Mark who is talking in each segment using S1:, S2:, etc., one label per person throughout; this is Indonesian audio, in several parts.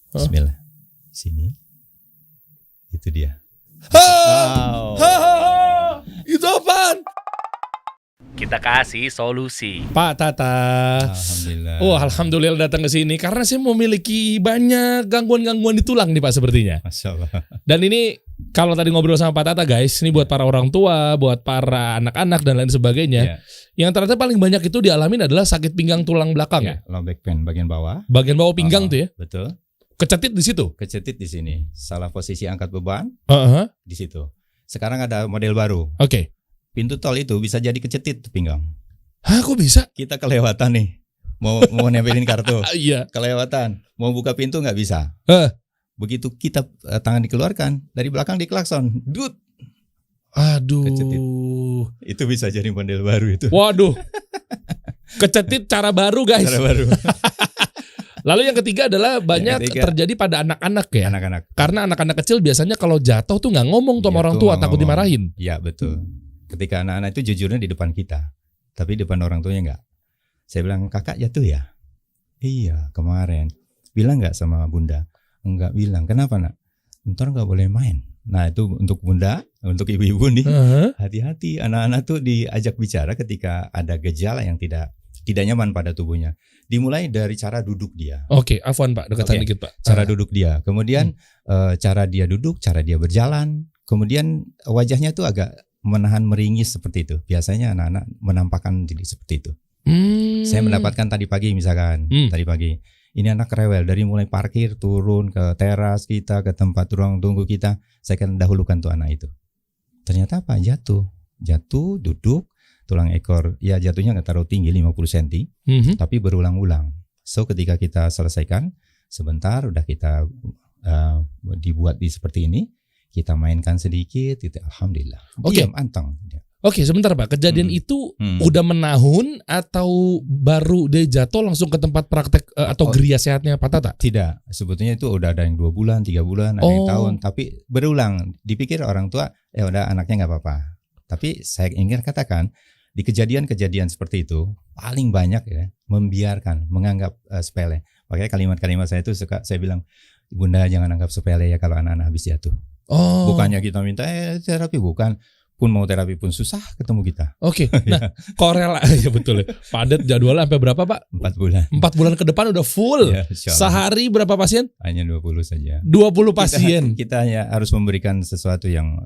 S1: Bismillah. Sini. Itu dia.
S2: Wow.
S3: Itu apaan?
S2: Kita kasih solusi.
S3: Pak Tata.
S1: Alhamdulillah.
S3: Oh, alhamdulillah datang ke sini karena saya memiliki banyak gangguan-gangguan di tulang nih Pak sepertinya.
S1: Masya Allah.
S3: Dan ini kalau tadi ngobrol sama Pak Tata guys, ini buat para orang tua, buat para anak-anak dan lain sebagainya.
S1: Ya.
S3: Yang ternyata paling banyak itu dialamin adalah sakit pinggang tulang belakang ya.
S1: Low back pain bagian bawah.
S3: Bagian bawah pinggang tuh ya.
S1: Betul.
S3: Kecetit di situ.
S1: Kecetit di sini. Salah posisi angkat beban di situ. Sekarang ada model baru.
S3: Oke.
S1: Pintu tol itu bisa jadi kecetit tuh pinggang.
S3: Hah, kok bisa?
S1: Kita kelewatan nih. Mau nempelin kartu.
S3: Iya.
S1: Kelewatan. Mau buka pintu nggak bisa. Begitu kita tangan dikeluarkan dari belakang diklakson. Dut.
S3: Aduh.
S1: Kecetit. Itu bisa jadi model baru itu.
S3: Waduh. Kecetit cara baru guys.
S1: Cara baru.
S3: Lalu yang ketiga adalah banyak terjadi pada anak-anak ya.
S1: Anak-anak.
S3: Karena anak-anak kecil biasanya kalau jatuh tuh nggak ngomong tuh sama orang tua, takut dimarahin.
S1: Iya betul. Ketika anak-anak itu jujurnya di depan kita, tapi di depan orang tuanya nggak. Saya bilang, kakak jatuh ya? Iya kemarin. Bilang nggak sama bunda? Enggak bilang. Kenapa nak? Ntar nggak boleh main. Nah itu untuk bunda, untuk ibu-ibu nih, hati-hati. Anak-anak tuh diajak bicara ketika ada gejala yang tidak nyaman pada tubuhnya. Dimulai dari cara duduk dia.
S3: Oke, afwan Pak, dekatan dikit Pak.
S1: Cara duduk dia. Kemudian cara dia duduk, cara dia berjalan. Kemudian wajahnya tuh agak menahan meringis seperti itu. Biasanya anak-anak menampakkan diri seperti itu. Saya mendapatkan tadi pagi misalkan, tadi pagi. Ini anak rewel dari mulai parkir turun ke teras kita, ke tempat ruang tunggu kita. Saya akan dahulukan tuh anak itu. Ternyata apa? Jatuh, duduk. Tulang ekor, ya jatuhnya nggak terlalu tinggi 50 cm, tapi berulang-ulang. So ketika kita selesaikan, sebentar udah kita dibuat di seperti ini, kita mainkan sedikit, gitu. Alhamdulillah.
S3: Oke.
S1: Anteng.
S3: Oke, sebentar Pak. Kejadian itu udah menahun atau baru dia jatuh langsung ke tempat praktek atau geria sehatnya Pak Tata?
S1: Tidak, sebetulnya itu udah ada yang 2 bulan, 3 bulan, ada yang tahun, tapi berulang. Dipikir orang tua, ya udah anaknya nggak apa-apa. Tapi saya ingin katakan, di kejadian-kejadian seperti itu paling banyak ya membiarkan, menganggap sepele. Makanya kalimat-kalimat saya itu suka saya bilang, bunda jangan anggap sepele ya kalau anak-anak habis jatuh. Bukannya kita minta terapi, bukan. Pun mau terapi pun susah ketemu kita.
S3: Oke. Nah, korelasi ya betul ya. Padat jadwalnya sampai berapa Pak?
S1: 4 bulan.
S3: 4 bulan ke depan udah full.
S1: Ya,
S3: sehari berapa pasien?
S1: Hanya 20 saja.
S3: 20 pasien.
S1: Kita hanya harus memberikan sesuatu yang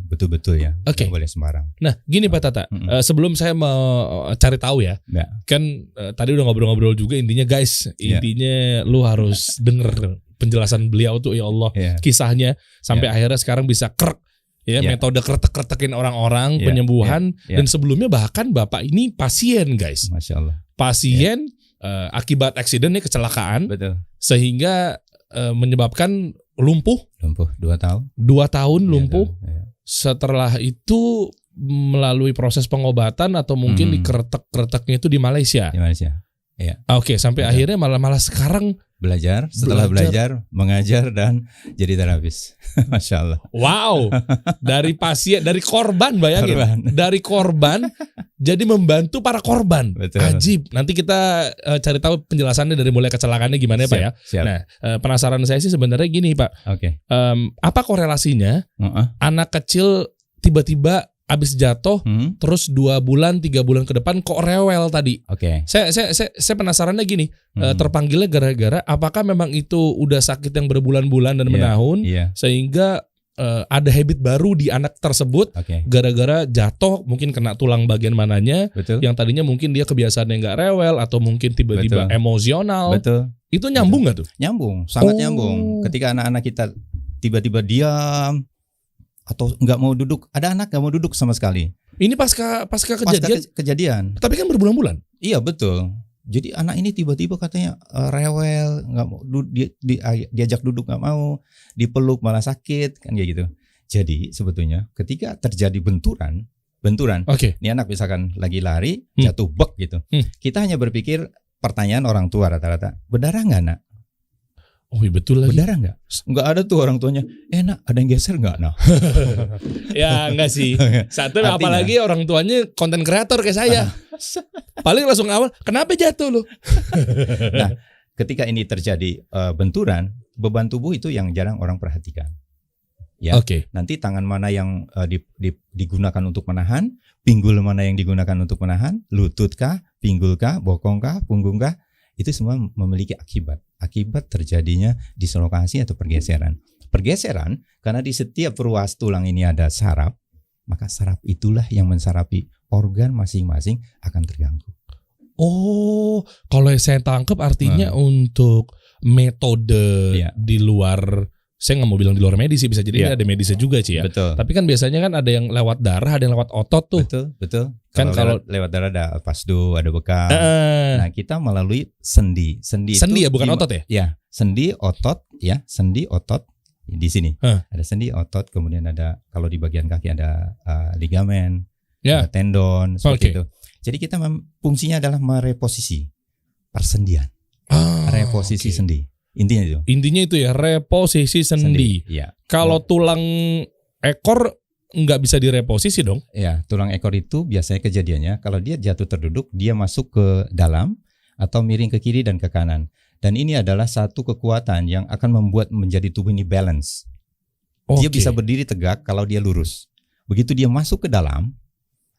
S1: betul-betul ya.
S3: Oke.
S1: Tidak boleh sembarang.
S3: Nah, gini Pak Tata. Sebelum saya mau cari tahu ya. Kan tadi udah ngobrol-ngobrol juga intinya guys. Intinya lu harus denger penjelasan beliau tuh ya Allah. Kisahnya sampai akhirnya sekarang bisa krek. Ya, metode kretek-kretekin orang-orang, penyembuhan, dan sebelumnya bahkan Bapak ini pasien guys.
S1: Masya Allah.
S3: Pasien akibat eksiden nih, kecelakaan.
S1: Betul.
S3: Sehingga menyebabkan lumpuh.
S1: 2 tahun.
S3: 2 tahun lumpuh. Setelah itu melalui proses pengobatan atau mungkin dikretek-kreteknya itu di Malaysia.
S1: Di Malaysia. Iya.
S3: Oke, sampai akhirnya malah sekarang
S1: setelah belajar, mengajar dan jadi terapis. Masya Allah.
S3: Wow, dari pasien, dari korban bayangin, dari korban jadi membantu para korban.
S1: Betul.
S3: Ajib. Nanti kita cari tahu penjelasannya dari mulai kecelakaannya gimana ya Pak ya.
S1: Siap.
S3: Nah, penasaran saya sih sebenarnya gini Pak.
S1: Oke.
S3: Apa korelasinya anak kecil tiba-tiba abis jatuh, terus 2 bulan, 3 bulan ke depan kok rewel tadi.
S1: Oke.
S3: Saya penasarannya gini, terpanggilnya gara-gara apakah memang itu udah sakit yang berbulan-bulan dan menahun, sehingga ada habit baru di anak tersebut, gara-gara jatuh, mungkin kena tulang bagian mananya, yang tadinya mungkin dia kebiasaannya nggak rewel atau mungkin tiba-tiba emosional.
S1: Betul.
S3: Itu nyambung nggak tuh?
S1: Nyambung, sangat nyambung. Ketika anak-anak kita tiba-tiba diam atau nggak mau duduk, ada anak nggak mau duduk sama sekali. Ini pasca kejadian. Tapi kan berbulan-bulan. Iya betul. Jadi anak ini tiba-tiba katanya rewel, nggak mau diajak duduk nggak mau, dipeluk malah sakit kan kayak gitu. Jadi sebetulnya ketika terjadi benturan, ini anak misalkan lagi lari jatuh bek gitu, kita hanya berpikir pertanyaan orang tua rata-rata, berdarah nggak nak?
S3: Oh iya betul lagi.
S1: Berdarah nggak? Nggak ada tuh orang tuanya. Nak ada yang geser nggak nak?
S3: Ya enggak sih. Satu apalagi orang tuanya konten kreator kayak saya. Paling langsung awal, kenapa jatuh lu?
S1: Nah, ketika ini terjadi benturan, beban tubuh itu yang jarang orang perhatikan. Ya, nanti tangan mana yang digunakan untuk menahan, pinggul mana yang digunakan untuk menahan, lutut kah, pinggul kah, bokong kah, punggung kah, itu semua memiliki akibat terjadinya dislokasi atau pergeseran. Pergeseran karena di setiap ruas tulang ini ada saraf, maka saraf itulah yang mensarapi organ masing-masing akan terganggu.
S3: Oh, kalau saya tangkap artinya untuk metode di luar, saya nggak mau bilang di luar medis sih, bisa jadi ada medisnya juga sih ya.
S1: Betul.
S3: Tapi kan biasanya kan ada yang lewat darah, ada yang lewat otot tuh.
S1: Betul.
S3: Kan kalau
S1: lewat darah ada fasdu, ada bekam. Nah, kita melalui sendi. Sendi
S3: ya, bukan otot ya?
S1: Ya, sendi otot ya, sendi otot di sini. Ada sendi otot, kemudian ada kalau di bagian kaki ada ligamen, ada tendon seperti itu. Jadi kita fungsinya adalah mereposisi persendian. Reposisi sendi. Intinya itu ya, reposisi sendi. Ya. Kalau tulang ekor nggak bisa direposisi dong? Ya, tulang ekor itu biasanya kejadiannya kalau dia jatuh terduduk, dia masuk ke dalam atau miring ke kiri dan ke kanan. Dan ini adalah satu kekuatan yang akan membuat menjadi tubuh ini balance. Dia bisa berdiri tegak kalau dia lurus. Begitu dia masuk ke dalam,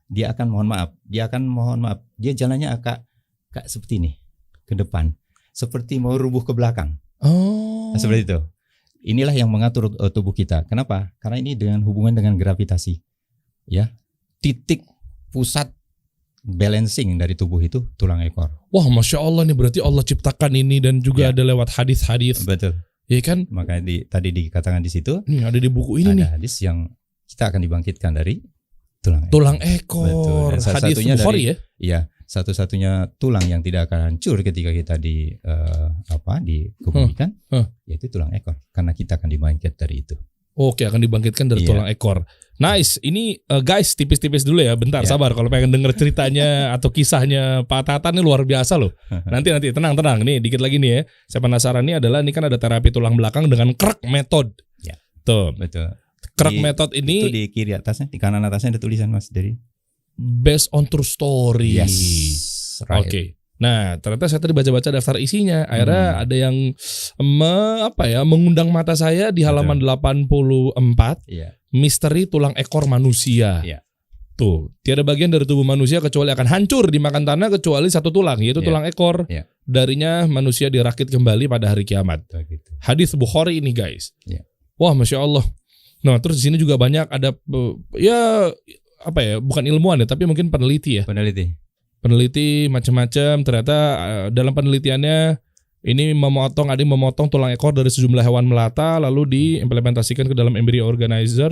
S1: dia akan mohon maaf, dia jalannya agak seperti ini ke depan, seperti mau rubuh ke belakang. Nah, seperti itu. Inilah yang mengatur tubuh kita. Kenapa? Karena ini dengan hubungan dengan gravitasi. Ya, titik pusat balancing dari tubuh itu tulang ekor. Wah, masya Allah nih, berarti Allah ciptakan ini dan juga ada lewat hadis-hadis. Betul. Ya kan? Makanya tadi dikatakan di situ. Nih ada di buku ini ada hadis yang kita akan dibangkitkan dari tulang ekor. Hadis Bukhari ya? Iya. Satu-satunya tulang yang tidak akan hancur ketika kita dikebumikan, yaitu tulang ekor. Karena kita akan dibangkit dari itu. Oke, akan dibangkitkan dari tulang ekor. Nice. Ini guys, tipis-tipis dulu ya. Bentar, sabar. Kalau pengen denger ceritanya atau kisahnya Pak Tata ini luar biasa loh. Nanti tenang. Nih, dikit lagi nih ya. Saya penasaran nih adalah ini kan ada terapi tulang belakang dengan Krek Method. Ya. Tuh. Betul. Krek Method ini itu di kiri atasnya, di kanan atasnya ada tulisan Mas dari based on true story. Yes. Right. Oke. Nah, ternyata saya tadi baca-baca daftar isinya. Akhirnya ada yang mengundang mata saya di halaman 84. Misteri tulang ekor manusia. Tuh, tiada bagian dari tubuh manusia kecuali akan hancur dimakan tanah kecuali satu tulang, yaitu tulang ekor. Darinya manusia dirakit kembali pada hari kiamat. Hadis Bukhari ini, guys. Wah, masya Allah. Nah, terus di sini juga banyak ada bukan ilmuwan ya, tapi mungkin peneliti ya. Peneliti macam-macam. Ternyata dalam penelitiannya ini ada yang memotong tulang ekor dari sejumlah hewan melata lalu diimplementasikan ke dalam embrio organizer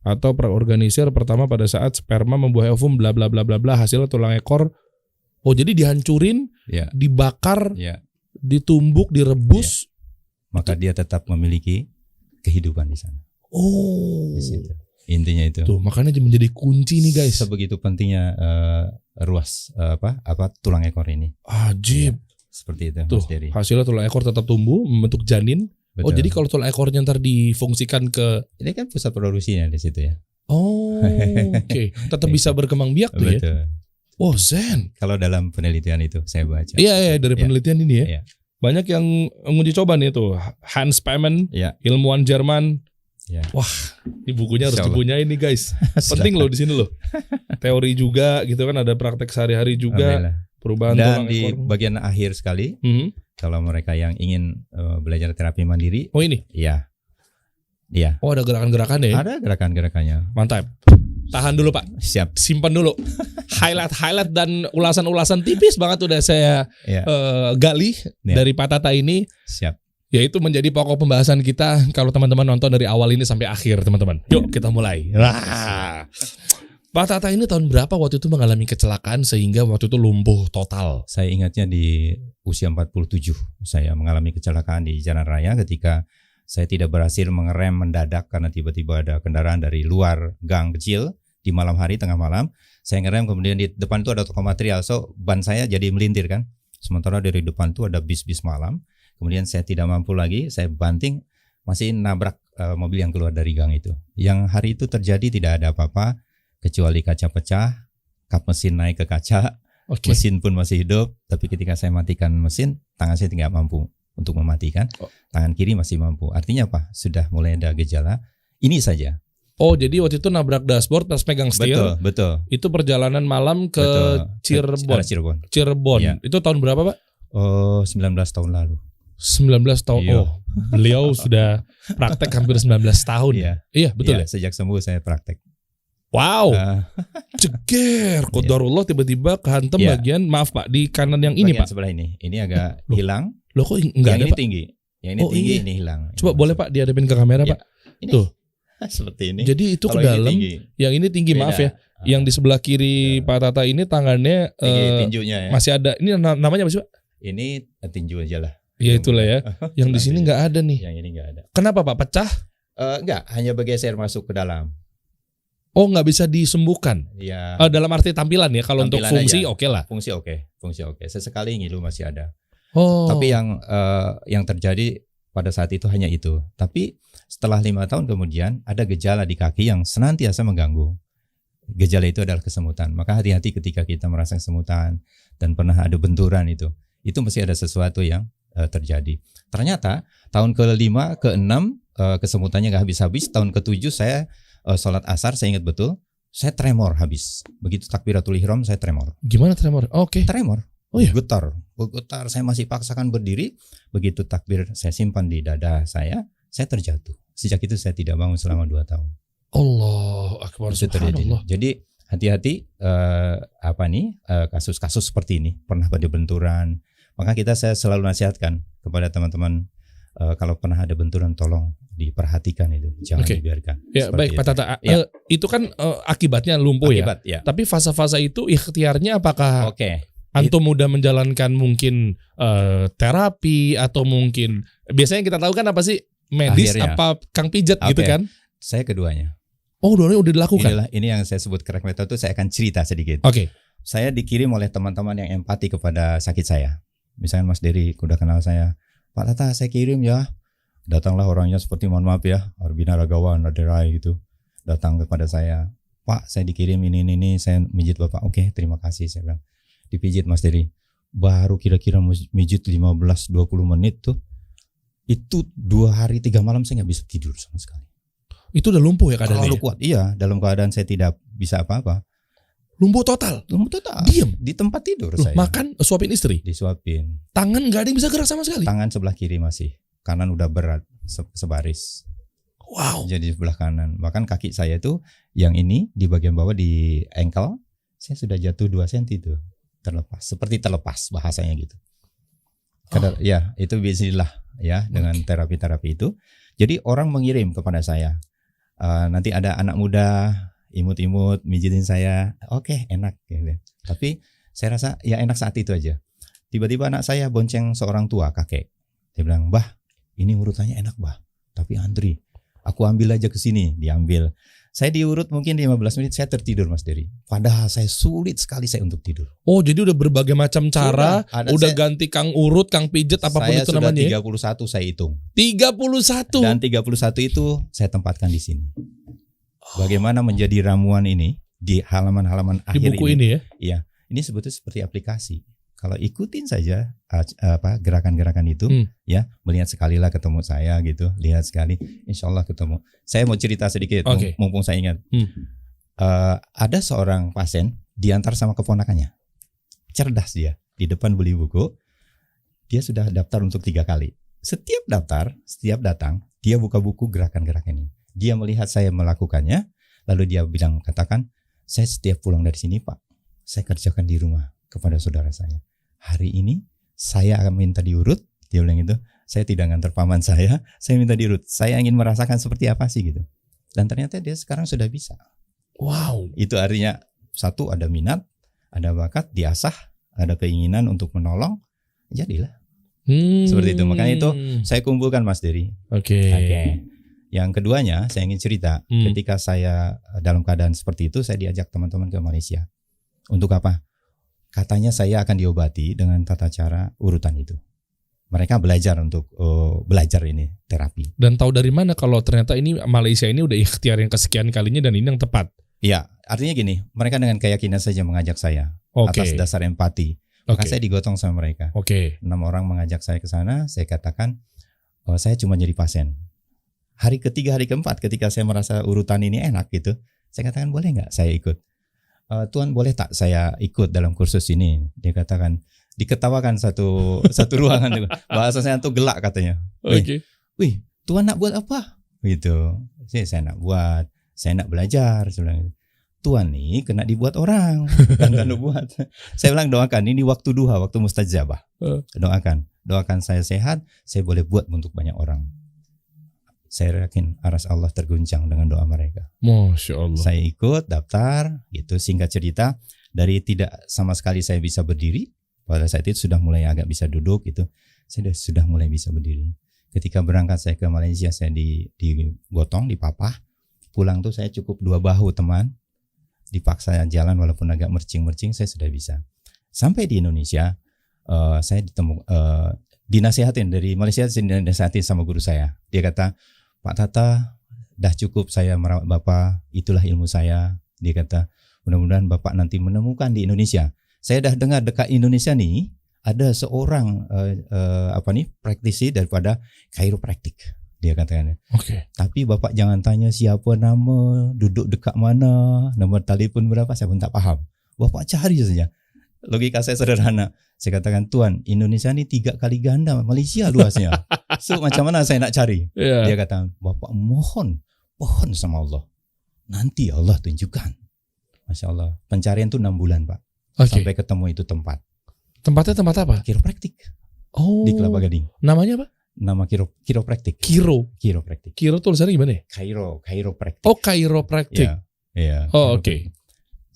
S1: atau praorganisir pertama pada saat sperma membuah ovum bla bla bla bla bla, hasilnya tulang ekor. Oh, jadi dihancurin, dibakar, ditumbuk, direbus, maka dia tetap memiliki kehidupan di sana. Di situ. Intinya itu. Tuh, makanya menjadi kunci nih guys. Sebegitu pentingnya ruas tulang ekor ini. Ajib. Seperti itu. Tuh, hasilnya tulang ekor tetap tumbuh membentuk janin. Betul. Oh, jadi kalau tulang ekornya ntar difungsikan ke ini kan pusat produksinya di situ ya. Oh, oke. Tetap bisa berkembang biak tuh ya. Betul. Oh, zen. Kalau dalam penelitian itu saya baca. Iya, dari penelitian ini ya. Banyak yang menguji coba nih tuh. Hans Payman, ilmuwan Jerman. Wah, ini bukunya harus dipunyain nih guys. Penting loh di sini loh. Teori juga gitu kan, ada praktek sehari-hari juga. Perubahan dan di ekor. Bagian akhir sekali, kalau mereka yang ingin belajar terapi mandiri. Oh ini? Iya. Oh, ada gerakan-gerakan ya? Ada gerakan-gerakannya. Mantap. Tahan dulu Pak. Siap. Simpan dulu. Highlight dan ulasan-ulasan tipis banget udah saya gali dari Pak Tata ini. Siap. Yaitu menjadi pokok pembahasan kita kalau teman-teman nonton dari awal ini sampai akhir, teman-teman. Yuk kita mulai. Pak Tata ini tahun berapa waktu itu mengalami kecelakaan sehingga waktu itu lumpuh total? Saya ingatnya di usia 47 saya mengalami kecelakaan di jalan raya ketika saya tidak berhasil mengerem mendadak karena tiba-tiba ada kendaraan dari luar gang kecil di malam hari, tengah malam. Saya ngerem, kemudian di depan itu ada toko material, so ban saya jadi melintir kan. Sementara dari depan itu ada bis-bis malam. Kemudian saya tidak mampu lagi, saya banting, masih nabrak mobil yang keluar dari gang itu. Yang hari itu terjadi tidak ada apa-apa, kecuali kaca pecah, kap mesin naik ke kaca, mesin pun masih hidup. Tapi ketika saya matikan mesin, tangan saya tidak mampu untuk mematikan, tangan kiri masih mampu. Artinya apa? Sudah mulai ada gejala. Ini saja.
S3: Oh, jadi waktu itu nabrak dashboard pas pegang setir.
S1: Betul.
S3: Itu perjalanan malam ke Cirebon.
S1: Ya.
S3: Itu tahun berapa, Pak?
S1: 19 tahun lalu.
S3: 19 tahun.
S1: Iya.
S3: Oh, beliau sudah praktek hampir 19 tahun. Iya, betul ya.
S1: Sejak sembuh saya praktek.
S3: Wow. Ceger. Qadarullah tiba-tiba kehantam bagian, maaf Pak, di kanan yang ini,
S1: bagian
S3: Pak.
S1: Sebelah ini. Ini agak hilang.
S3: Loh kok enggak ada,
S1: Yang ini
S3: Pak?
S1: tinggi. Yang ini tinggi, ini hilang.
S3: Coba boleh Pak dihadapin ke kamera, Pak?
S1: Ini.
S3: Tuh.
S1: Seperti ini.
S3: Jadi itu ke
S1: Kalau
S3: dalam. Yang ini tinggi,
S1: beda.
S3: maaf ya. Yang di sebelah kiri Pak Tata ini tangannya
S1: tinjunya ya.
S3: masih ada. Ini namanya apa sih, Pak?
S1: Ini tinju aja lah.
S3: Ya itulah ya. Yang di sini nggak ada nih.
S1: Yang ini nggak ada.
S3: Kenapa Pak? Pecah?
S1: Enggak, hanya bergeser masuk ke dalam.
S3: Oh, nggak bisa disembuhkan.
S1: Iya.
S3: Dalam arti tampilan ya. Kalau untuk fungsi oke lah.
S1: Fungsi oke. Sesekali ngilu masih ada.
S3: Oh.
S1: Tapi yang terjadi pada saat itu hanya itu. Tapi setelah 5 tahun kemudian ada gejala di kaki yang senantiasa mengganggu. Gejala itu adalah kesemutan. Maka hati-hati ketika kita merasa kesemutan dan pernah ada benturan itu masih ada sesuatu yang terjadi. Ternyata tahun ke-5, ke-6 kesemutannya nggak habis-habis. Tahun ke-7 saya sholat asar, saya ingat betul, saya tremor habis. Begitu takbiratul ihram saya tremor.
S3: Gimana tremor? Oke.
S1: Tremor.
S3: Oh iya.
S1: Getar, saya masih paksakan berdiri. Begitu takbir saya simpan di dada saya terjatuh. Sejak itu saya tidak bangun selama 2 tahun.
S3: Allah akbar, subhanallah.
S1: Jadi hati-hati kasus-kasus seperti ini, pernah pada benturan. Maka saya selalu nasihatkan kepada teman-teman, kalau pernah ada benturan tolong diperhatikan itu, jangan dibiarkan.
S3: Ya baik Pak Tata, itu kan akibatnya lumpuh
S1: ya.
S3: Tapi fase-fase itu ikhtiarnya apakah antum mudah menjalankan mungkin terapi atau mungkin biasanya kita tahu kan apa sih medis akhirnya, apa kang pijat gitu kan?
S1: Saya keduanya.
S3: Oh, dua-duanya udah dilakukan.
S1: Ini yang saya sebut crack method itu saya akan cerita sedikit. Saya dikirim oleh teman-teman yang empati kepada sakit saya. Misalnya Mas Dery udah kenal saya, Pak Tata saya kirim ya. Datanglah orangnya seperti mohon maaf ya, Arbina Ragawan, Raderai gitu. Datang kepada saya, Pak saya dikirim ini, saya mijit Bapak. Oke, terima kasih saya bilang. Dipijit Mas Dery. Baru kira-kira mijit 15-20 menit tuh. Itu 2 hari 3 malam saya gak bisa tidur sama sekali. Itu udah lumpuh ya keadaannya? Terlalu kuat, iya. Dalam keadaan saya tidak bisa apa-apa.
S3: Lumpuh total? Lumpuh total. Diam?
S1: Di tempat tidur saya.
S3: Makan, suapin istri?
S1: Disuapin.
S3: Tangan gak ada yang bisa gerak sama sekali?
S1: Tangan sebelah kiri masih. Kanan udah berat, sebaris.
S3: Wow.
S1: Jadi sebelah kanan. Bahkan kaki saya itu, yang ini di bagian bawah di ankle, saya sudah jatuh 2 cm tuh. Terlepas. Seperti terlepas bahasanya gitu. Ya, itu bismillah ya dengan terapi-terapi itu. Jadi orang mengirim kepada saya. Nanti ada anak muda imut-imut mijitin saya. Oke, enak gitu. Tapi saya rasa ya enak saat itu aja. Tiba-tiba anak saya bonceng seorang tua kakek. Dia bilang, "Bah, ini urutannya enak, Bah. Tapi antri. Aku ambil aja ke sini." Diambil. Saya diurut mungkin 15 menit saya tertidur Mas Dery. Padahal saya sulit sekali saya untuk tidur.
S3: Oh, jadi udah berbagai macam cara, udah ganti kang urut, kang pijet apapun itu namanya.
S1: Saya sudah 31 saya hitung.
S3: 31.
S1: Dan 31 itu saya tempatkan di sini. Bagaimana menjadi ramuan ini di halaman-halaman akhir ini.
S3: Di buku ini ya?
S1: Iya. Ini sebetulnya seperti aplikasi. Kalau ikutin saja gerakan-gerakan itu, ya melihat sekali lah ketemu saya gitu, lihat sekali, insya Allah ketemu. Saya mau cerita sedikit, mumpung saya ingat. Ada seorang pasien diantar sama keponakannya, cerdas dia, di depan beli buku, dia sudah daftar untuk 3 kali. Setiap datang, dia buka buku gerakan-gerakan ini. Dia melihat saya melakukannya, lalu dia bilang, katakan, saya setiap pulang dari sini Pak, saya kerjakan di rumah. Kepada saudara saya, hari ini saya akan minta diurut. Dia bilang itu, saya tidak ngantar paman saya minta diurut. Saya ingin merasakan seperti apa sih gitu. Dan ternyata dia sekarang sudah bisa.
S3: Wow.
S1: Itu artinya satu, ada minat, ada bakat, diasah, ada keinginan untuk menolong, jadilah. Seperti itu. Makanya itu saya kumpulkan Mas Dery.
S3: Oke.
S1: Yang keduanya saya ingin cerita, ketika saya dalam keadaan seperti itu, saya diajak teman-teman ke Malaysia. Untuk apa? Katanya saya akan diobati dengan tata cara urutan itu. Mereka belajar untuk belajar ini terapi.
S3: Dan tahu dari mana kalau ternyata ini Malaysia ini udah ikhtiar yang kesekian kalinya dan ini yang tepat?
S1: Iya, artinya gini, mereka dengan keyakinan saja mengajak saya atas dasar empati. Maka saya digotong sama mereka.
S3: 6
S1: orang mengajak saya ke sana. Saya katakan, saya cuma jadi pasien. Hari ketiga, hari keempat, ketika saya merasa urutan ini enak gitu, saya katakan boleh nggak saya ikut? Tuan boleh tak saya ikut dalam kursus ini? Dia katakan, diketawakan satu ruangan. Bahasanya tuh gelak katanya. Wih, Tuan nak buat apa? Gitu. Saya nak buat, saya nak belajar. Saya bilang, Tuan nih kena dibuat orang, bukan kena buat. Saya bilang doakan, ini waktu duha, waktu mustajabah. Doakan saya sehat, saya boleh buat untuk banyak orang. Saya yakin aras Allah terguncang dengan doa mereka.
S3: Masya Allah.
S1: Saya ikut daftar, gitu. Singkat cerita, dari tidak sama sekali saya bisa berdiri, pada saat itu sudah mulai agak bisa duduk, gitu. Saya sudah mulai bisa berdiri. Ketika berangkat saya ke Malaysia, saya digotong, dipapah. Pulang tuh saya cukup 2 bahu teman. Dipaksa jalan walaupun agak mercing-mercing, saya sudah bisa. Sampai di Indonesia, saya dinasihatin dari Malaysia, dinasihatin sama guru saya. Dia kata, Pak Tata, dah cukup saya merawat Bapak, itulah ilmu saya. Dia kata, mudah-mudahan Bapak nanti menemukan di Indonesia. Saya dah dengar dekat Indonesia nih, ada seorang praktisi daripada chiropractic. Dia katakan. Tapi Bapak jangan tanya siapa nama, duduk dekat mana, nomor telefon berapa, saya pun tak faham. Bapak cari saja. Logika saya sederhana. Saya katakan, Tuan, Indonesia ni 3 kali ganda Malaysia luasnya. So macam mana saya nak cari? Dia kata, Bapak mohon sama Allah. Nanti Allah tunjukkan. Masya Allah. Pencarian tu 6 bulan Pak. Sampai ketemu itu tempat.
S3: Tempatnya tempat apa?
S1: Chiropractic. Di Kelapa Gading.
S3: Namanya apa?
S1: Nama chiropractic. Chiropractic.
S3: Kiro tulisannya gimana ya?
S1: Chiropractic.
S3: Chiropractic.
S1: Iya.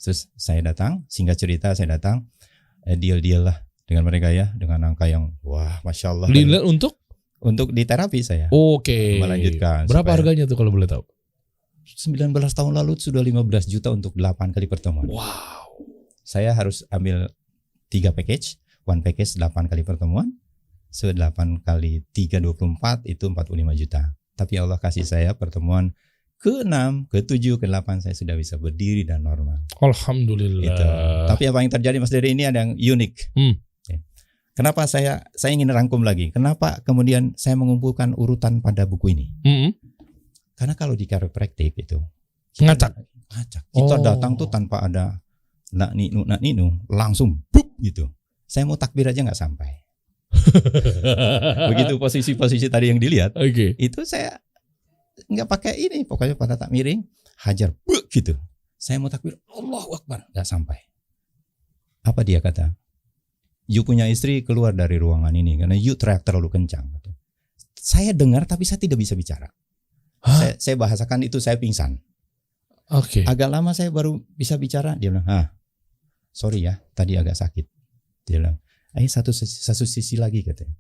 S1: Terus saya datang, singkat cerita saya datang, deal lah dengan mereka ya, dengan angka yang wah Masya Allah.
S3: Deal untuk
S1: di terapi saya. Melanjutkan.
S3: Berapa harganya tuh kalau boleh tahu?
S1: 19 tahun lalu sudah 15 juta untuk 8 kali pertemuan.
S3: Wow.
S1: Saya harus ambil 3 package, 1 package 8 kali pertemuan, 8 kali 3 24 itu 45 juta. Tapi Allah kasih saya pertemuan ke-6, ke-7, ke-8 saya sudah bisa berdiri dan normal.
S3: Alhamdulillah.
S1: Itu. Tapi apa yang terjadi Mas Dery, ini ada yang unik. Kenapa saya ingin rangkum lagi? Kenapa kemudian saya mengumpulkan urutan pada buku ini? Karena kalau di chiropractic itu
S3: ngacak.
S1: Kita datang tuh tanpa ada nak ninu, langsung bup gitu. Saya mau takbir aja nggak sampai. Begitu posisi tadi yang dilihat, itu saya nggak pakai ini, pokoknya pada tak miring, hajar, gitu. Saya mau takbir, Allahu Akbar, nggak sampai. Apa dia kata? You punya istri keluar dari ruangan ini karena you teriak terlalu kencang. Saya dengar tapi saya tidak bisa bicara. Saya bahasakan itu, saya pingsan. Agak lama saya baru bisa bicara. Dia bilang, sorry ya, tadi agak sakit. Dia bilang, satu sisi lagi katanya.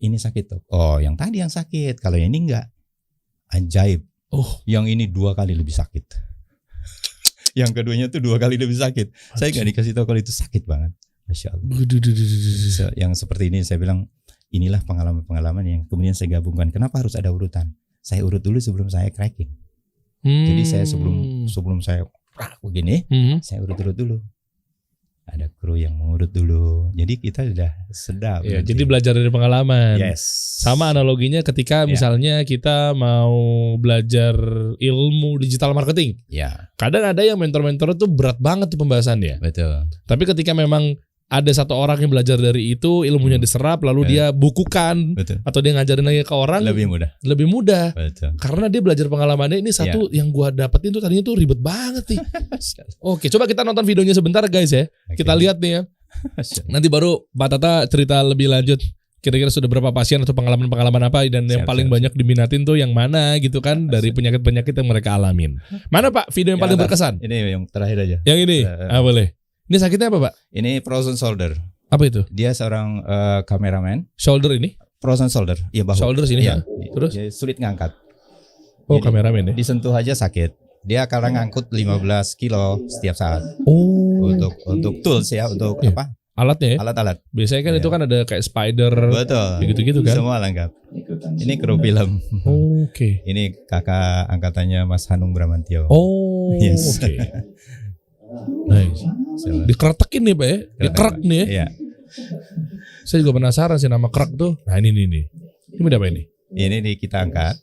S1: Ini sakit tuh. Oh, yang tadi yang sakit. Kalau yang ini enggak. Ajaib. Yang ini 2 kali lebih sakit. Yang keduanya tuh 2 kali lebih sakit. Saya nggak dikasih tahu kalau itu sakit banget. Masya Allah. Yang seperti ini saya bilang, inilah pengalaman-pengalaman yang kemudian saya gabungkan. Kenapa harus ada urutan? Saya urut dulu sebelum saya cracking. Jadi saya sebelum saya begini, saya urut dulu. Ada kru yang mengurut dulu. Jadi kita sudah sedap.
S3: Ya, jadi belajar dari pengalaman.
S1: Yes.
S3: Sama analoginya ketika misalnya kita mau belajar ilmu digital marketing. Kadang ada yang mentor-mentor itu berat banget tuh pembahasannya.
S1: Betul.
S3: Tapi ketika memang ada satu orang yang belajar dari itu, ilmunya diserap, lalu dia bukukan, atau dia ngajarin lagi ke orang, lebih mudah.
S1: Betul.
S3: Karena dia belajar pengalamannya. Ini satu yang gua dapetin tuh tadinya tuh ribet banget nih. Oke, coba kita nonton videonya sebentar guys ya. Kita lihat nih ya. Nanti baru Pak Tata cerita lebih lanjut. Kira-kira sudah berapa pasien atau pengalaman-pengalaman apa dan yang paling banyak diminatin tuh yang mana gitu kan, dari penyakit-penyakit yang mereka alamin. Mana Pak video yang paling berkesan?
S1: Ini yang terakhir aja.
S3: Yang ini? Boleh. Ini sakitnya apa Pak?
S1: Ini frozen shoulder.
S3: Apa itu?
S1: Dia seorang kameramen.
S3: Shoulder ini?
S1: Frozen shoulder. Iya, bahu.
S3: Shoulder sini ya. Terus?
S1: Dia sulit ngangkat.
S3: Jadi, kameramen ya.
S1: Disentuh aja sakit. Dia akan ngangkut 15 kilo setiap saat. Untuk tools ya, untuk apa?
S3: Alatnya ya?
S1: Alat-alat.
S3: Biasanya kan itu kan ada kayak spider.
S1: Betul.
S3: Gitu-gitu kan?
S1: Semua lengkap. Ini kru film. Ini kakak angkatannya Mas Hanung Bramantio.
S3: Nice. Dikeretekin nih Pak ya. Dikerak nih ya. Saya juga penasaran sih nama kerak tuh. Nah ini nih. Ini apa ini?
S1: Ini nih kita angkat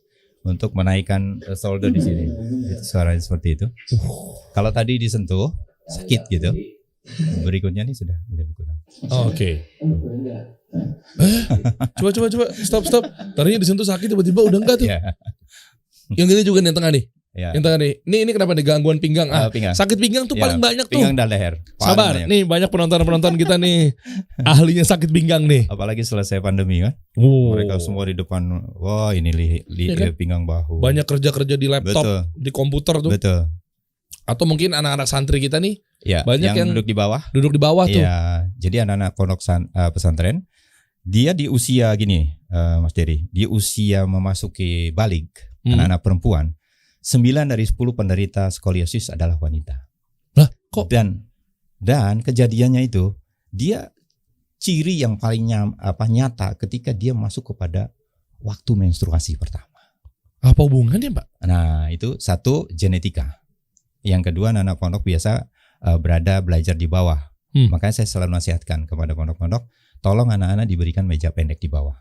S1: untuk menaikkan shoulder di sini. Itu suaranya seperti itu. Kalau tadi disentuh sakit gitu. Berikutnya nih sudah mulai berkurang.
S3: Oke. Coba stop. Tadinya disentuh sakit tiba-tiba udah enggak tuh.
S1: Ya.
S3: Yang ini juga nih yang tengah nih.
S1: Ya.
S3: Yang tengah nih. Ini kenapa nih gangguan pinggang?
S1: Pinggang.
S3: Sakit pinggang tuh paling banyak tuh.
S1: Pinggang dan leher.
S3: Sabar,
S1: banyak.
S3: nih banyak penonton kita nih ahlinya sakit pinggang nih.
S1: Apalagi selesai pandemi kan. Mereka semua di depan. Wah ini kan? Pinggang bahu.
S3: Banyak kerja di laptop, betul. Di komputer tuh.
S1: Betul.
S3: Atau mungkin anak-anak santri kita nih.
S1: Ya,
S3: banyak yang
S1: duduk di bawah.
S3: Duduk di bawah tuh.
S1: Ya, jadi anak-anak pondok pesantren dia di usia gini, Mas Dery, di usia memasuki balik, anak-anak perempuan, 9 dari 10 penderita skoliosis adalah wanita.
S3: Lah, kok?
S1: Dan kejadiannya itu dia ciri yang paling nyata ketika dia masuk kepada waktu menstruasi pertama.
S3: Apa hubungannya, Pak?
S1: Nah, itu satu genetika. Yang kedua, anak-anak pondok biasa belajar di bawah. Makanya saya selalu nasihatkan kepada pondok-pondok, tolong anak-anak diberikan meja pendek di bawah.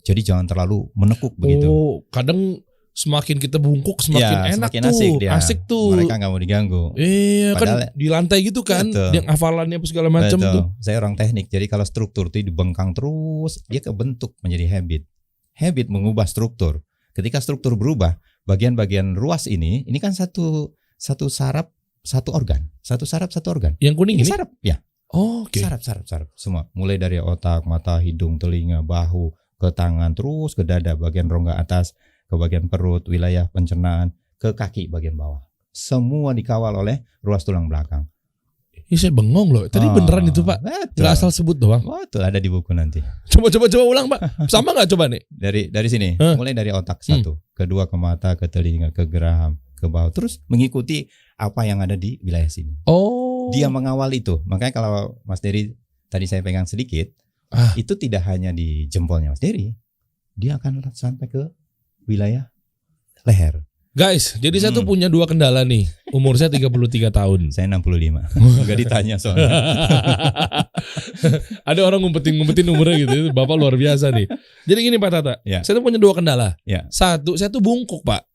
S1: Jadi jangan terlalu menekuk begitu.
S3: Kadang semakin kita bungkuk semakin enak
S1: semakin
S3: tuh. Asik tuh.
S1: Mereka nggak mau diganggu.
S3: Iya, kan di lantai gitu kan, yang hafalannya segala macam tuh.
S1: Saya orang teknik, jadi kalau struktur itu dibengkang terus, dia kebentuk menjadi habit. Habit mengubah struktur. Ketika struktur berubah, bagian-bagian ruas ini kan satu saraf, satu organ. Satu saraf, satu organ.
S3: Yang kuning ini?
S1: Saraf, ya.
S3: Oh, oke.
S1: Saraf semua. Mulai dari otak, mata, hidung, telinga, bahu, ke tangan, terus ke dada, bagian rongga atas, ke bagian perut, wilayah pencernaan, ke kaki bagian bawah. Semua dikawal oleh ruas tulang belakang.
S3: Ini saya bengong loh. Tadi beneran itu, Pak? Nggak asal sebut doang.
S1: Betul, ada di buku nanti.
S3: Coba ulang, Pak. Sama nggak coba nih?
S1: Dari sini. Mulai dari otak satu, kedua ke mata, ke telinga, ke geraham, ke bawah, terus mengikuti apa yang ada di wilayah sini.
S3: Oh.
S1: Dia mengawal itu. Makanya kalau Mas Dery tadi saya pegang sedikit, itu tidak hanya di jempolnya Mas Dery, dia akan sampai ke wilayah leher.
S3: Guys, jadi saya tuh punya 2 kendala nih. Umur saya 33 tahun.
S1: Saya 65. Enggak ditanya soalnya.
S3: Ada orang ngumpetin umurnya gitu. Bapak luar biasa nih. Jadi gini Pak Tata, saya tuh punya 2 kendala. Satu, saya tuh bungkuk, Pak.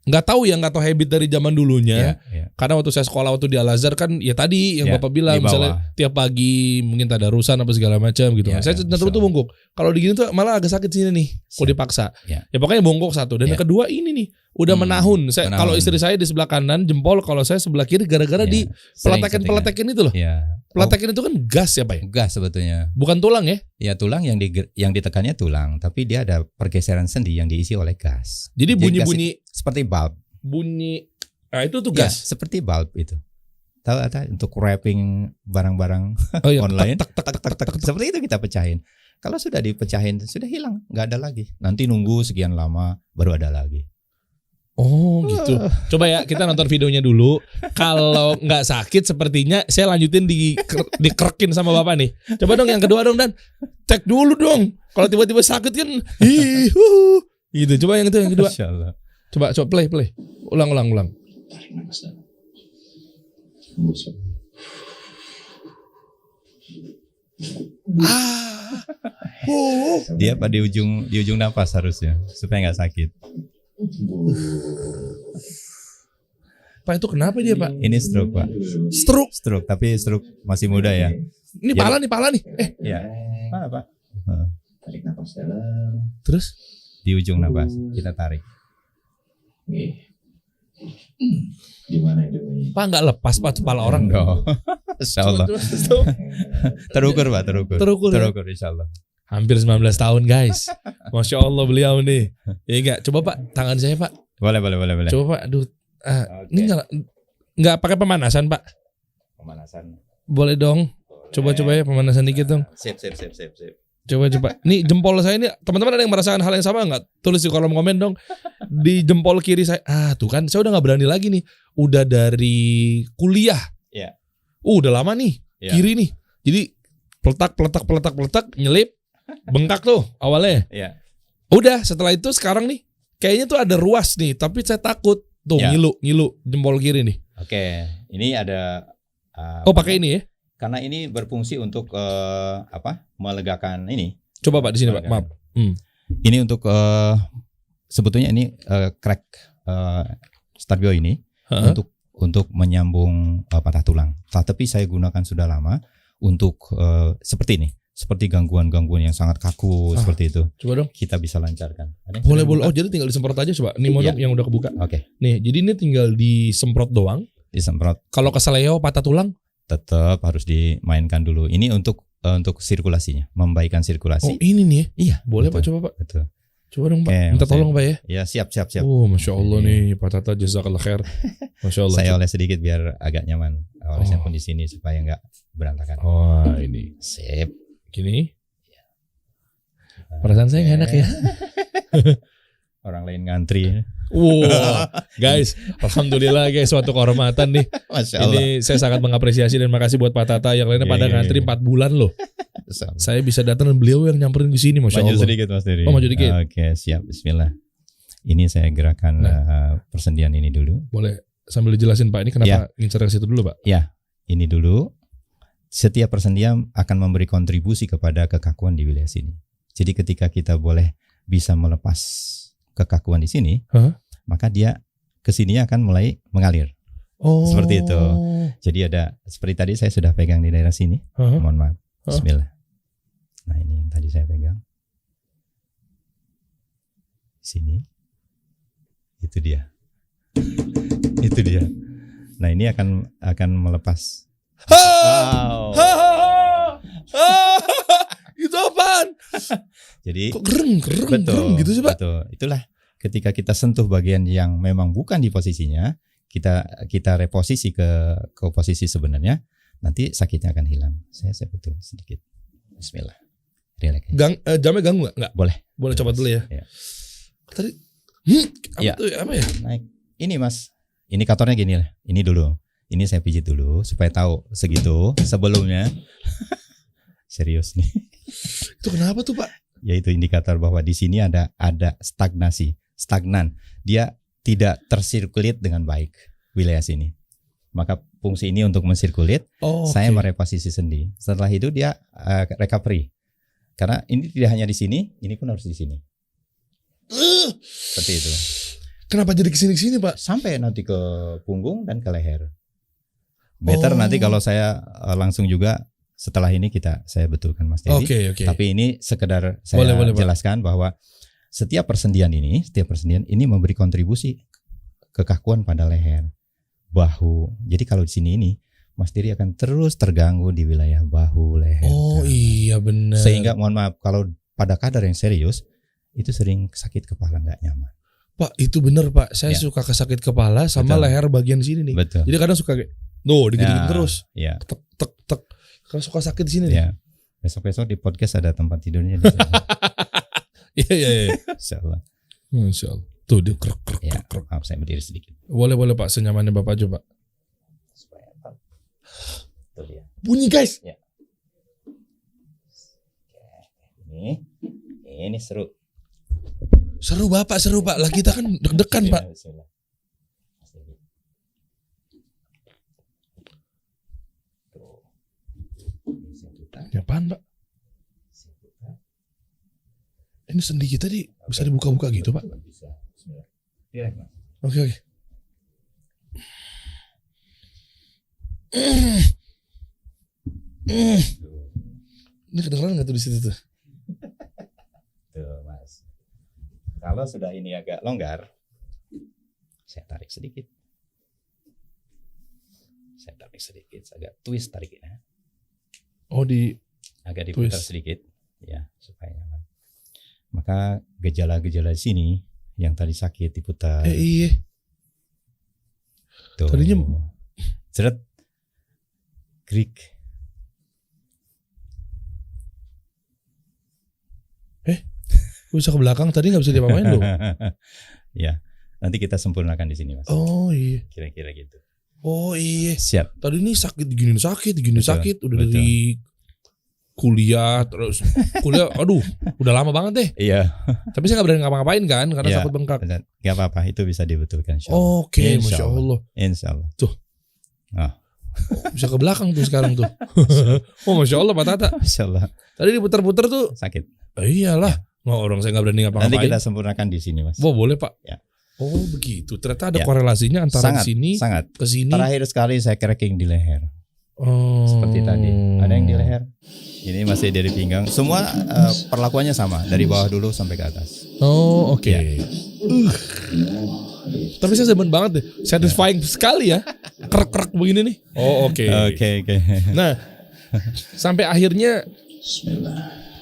S3: Nggak tahu habit dari zaman dulunya. Karena waktu saya sekolah waktu di Al-Azhar kan ya tadi yang Bapak bilang misalnya tiap pagi mungkin tadarusan apa segala macam gitu. Saya cenderung tuh bungkuk. Kalau digini tuh malah agak sakit sini nih. Kok dipaksa. Ya pokoknya bungkuk satu. Dan yang kedua ini nih udah menahun. Kalau istri saya di sebelah kanan jempol, kalau saya sebelah kiri gara-gara di peletekan itu loh. Peletekan itu kan gas ya Pak ya?
S1: Gas sebetulnya.
S3: Bukan tulang ya?
S1: Ya tulang yang ditekannya tulang, tapi dia ada pergeseran sendi yang diisi oleh gas.
S3: Jadi bunyi-bunyi
S1: seperti bulb.
S3: Bunyi, itu tuh gas.
S1: Ya, seperti bulb itu. Tahu untuk wrapping barang-barang online. Seperti itu kita pecahin. Kalau sudah dipecahin sudah hilang, nggak ada lagi. Nanti nunggu sekian lama baru ada lagi.
S3: Oh gitu. Coba ya kita nonton videonya dulu. Kalau nggak sakit sepertinya saya lanjutin dikerekin sama Bapak nih. Coba dong yang kedua dong Dan. Cek dulu dong. Kalau tiba-tiba sakit kan gitu. Coba yang itu yang kedua. Coba play. Ulang.
S1: Dia di ujung nafas harusnya supaya nggak sakit.
S3: Pak itu kenapa dia Pak?
S1: Ini stroke Pak. Stroke tapi stroke masih muda ya.
S3: Ini pala nih.
S1: Ya. Mana Pak?
S4: Tarik nafas dalam.
S3: Terus
S1: di ujung nafas kita tarik.
S4: Gimana itu?
S3: Pak nggak lepas Pak kepala orang
S1: dong. Insyaallah. Terukur Pak, terukur insyaallah.
S3: Hampir 19 tahun guys. Masya Allah beliau nih. Ya enggak, coba Pak tangan saya Pak.
S1: Boleh.
S3: Coba Pak, aduh. Ini enggak pakai pemanasan Pak.
S1: Pemanasan.
S3: Boleh dong. Coba ya pemanasan dikit dong.
S1: Sip.
S3: Coba. Nih jempol saya ini, teman-teman ada yang merasakan hal yang sama enggak? Tulis di kolom komen dong. Di jempol kiri saya. Tuh kan saya udah enggak berani lagi nih. Udah dari kuliah.
S1: Iya.
S3: Udah lama nih. Kiri nih. Jadi peletak nyelip. Bengkak tuh awalnya.
S1: Iya.
S3: Udah setelah itu sekarang nih kayaknya tuh ada ruas nih, tapi saya takut tuh ngilu jempol kiri nih.
S1: Oke. Ini ada
S3: pakai ini ya?
S1: Karena ini berfungsi untuk melegakan ini.
S3: Coba Pak di sini Pak, maaf.
S1: Ini untuk sebetulnya ini crack Starbio ini untuk menyambung patah tulang. Tapi saya gunakan sudah lama untuk seperti ini. Seperti gangguan-gangguan yang sangat kaku seperti itu. Coba dong. Kita bisa lancarkan.
S3: Boleh. Oh, jadi tinggal disemprot aja coba. Ini modok yang udah kebuka.
S1: Oke.
S3: Nih, jadi ini tinggal disemprot doang.
S1: Disemprot.
S3: Kalau keseleo patah tulang?
S1: Tetap harus dimainkan dulu. Ini untuk sirkulasinya, membaikan sirkulasi.
S3: Oh, ini nih.
S1: Iya.
S3: Boleh
S1: betul.
S3: Pak, coba Pak.
S1: Betul.
S3: Coba dong Pak. Minta tolong Pak ya.
S1: Ya, siap.
S3: Oh, Masya Allah nih, Pak Tata jazakallah khair. Masya Allah.
S1: Saya oleh sedikit biar agak nyaman. Olesnya pun di sini supaya enggak berantakan.
S3: Oh, ini.
S1: Sip.
S3: Gini. Perasaan saya nggak enak ya.
S1: Orang lain ngantri.
S3: Wow, guys, alhamdulillah guys, suatu kehormatan nih.
S1: Masya Allah.
S3: Ini saya sangat mengapresiasi dan makasih buat Pak Tata. Yang lainnya pada ngantri 4 bulan loh. Saya bisa datang dan beliau yang nyamperin ke sini, Masya Allah.
S1: Maju sedikit Mas Diri.
S3: Oh, maju dikit.
S1: Oke, siap. Bismillah. Ini saya gerakan persendian ini dulu.
S3: Boleh sambil dijelasin Pak, ini kenapa ngincar ke situ dulu Pak?
S1: Ya, ini dulu. Setiap persendian akan memberi kontribusi kepada kekakuan di wilayah sini. Jadi ketika kita bisa melepas kekakuan di sini, maka dia kesininya akan mulai mengalir. Oh. Seperti itu. Jadi seperti tadi saya sudah pegang di daerah sini. Mohon maaf. Bismillah. Nah ini yang tadi saya pegang. Sini. Itu dia. Itu dia. Nah ini akan melepas.
S3: Itu apaan?
S1: Jadi
S3: kok gereng gitu sih Pak?
S1: Betul. Itulah ketika kita sentuh bagian yang memang bukan di posisinya, kita reposisi ke posisi sebenarnya, nanti sakitnya akan hilang. Saya betul sedikit. Bismillah. Relax.
S3: Jamnya ganggu nggak? Boleh coba dulu ya. Tadi apa ya?
S1: Naik. Ini Mas, indikatornya gini lah. Ini dulu. Ini saya pijit dulu supaya tahu segitu sebelumnya. Serius nih.
S3: Itu kenapa tuh Pak?
S1: Yaitu indikator bahwa di sini ada stagnan. Dia tidak tersirkulit dengan baik wilayah sini. Maka fungsi ini untuk mensirkulit, saya mereposisi sendi. Setelah itu dia recovery. Karena ini tidak hanya di sini, ini pun harus di sini. Seperti itu.
S3: Kenapa jadi kesini Pak?
S1: Sampai nanti ke punggung dan ke leher. Better nanti kalau saya langsung juga setelah ini saya betulkan Mas Dedi.
S3: Okay.
S1: Tapi ini sekedar saya jelaskan bahwa setiap persendian ini memberi kontribusi kekakuan pada leher, bahu. Jadi kalau di sini ini Mas Dedi akan terus terganggu di wilayah bahu, leher.
S3: Oh iya benar.
S1: Sehingga mohon maaf kalau pada kadar yang serius itu sering sakit kepala, nggak nyaman.
S3: Pak itu benar Pak. Saya suka sakit kepala sama leher bagian sini nih.
S1: Betul.
S3: Jadi kadang suka kayak digigit terus.
S1: Iya.
S3: Tek. Karena suka sakit di sini nih.
S1: Ya. Besok-besok di podcast ada tempat tidurnya di sini.
S3: Iya.
S1: Insyaallah.
S3: Insyaallah. Tuh dia krek.
S1: Maaf saya berdiri sedikit.
S3: Boleh Pak, senyamannya Bapak coba.
S1: Supaya apa? Itu dia.
S3: Bunyi guys.
S1: Ya. Oke. Ini seru.
S3: Seru Pak. Lah kita kan deg-degan Pak.
S1: Bismillah.
S3: Ya apaan Pak? Ini sendi kita bisa dibuka-buka gitu Pak?
S1: Bisa. Direct Mas.
S3: Oke. Ini kedengeran nggak tuh di situ tuh?
S1: Tuh Mas. Kalau sudah ini agak longgar, saya tarik sedikit. Agak twist tariknya. Agak diputar sedikit, ya supaya nyaman. Maka gejala-gejala di sini yang tadi sakit diputar.
S3: Iya.
S1: Tuh.
S3: Tadinya
S1: seret, krik.
S3: Bisa ke belakang tadi nggak bisa diapa-apain loh.
S1: Ya, nanti kita sempurnakan di sini Mas.
S3: Oh iya.
S1: Kira-kira gitu.
S3: Oh iya.
S1: Siap.
S3: Tadi ini sakit, sakit. Udah dari kuliah terus. Aduh, udah lama banget deh.
S1: Iya.
S3: Tapi saya nggak berani ngapa-ngapain kan karena takut bengkak.
S1: Gak apa-apa, itu bisa dibetulkan.
S3: Oke, Masya Allah.
S1: Insya Allah.
S3: Tuh. Bisa ke belakang tuh sekarang tuh. Oh Masya Allah Pak Tata.
S1: Masya Allah.
S3: Tadi diputar-putar tuh
S1: Sakit.
S3: Iyalah. Nggak, orang saya nggak berani ngapa-ngapain.
S1: Nanti kita sempurnakan di sini Mas.
S3: Oh boleh Pak.
S1: Ya.
S3: Oh begitu. Ternyata ada korelasinya antara
S1: sangat,
S3: sini
S1: sangat.
S3: ke sini.
S1: Terakhir sekali saya cracking di leher.
S3: Oh.
S1: Seperti tadi. Ada yang di leher. Ini masih dari pinggang. Semua perlakuannya sama. Dari bawah dulu sampai ke atas.
S3: Oh oke. Tapi saya demen banget deh. Satisfying sekali ya. Krek-krek begini nih. Oh oke.
S1: Oke.
S3: Nah sampai akhirnya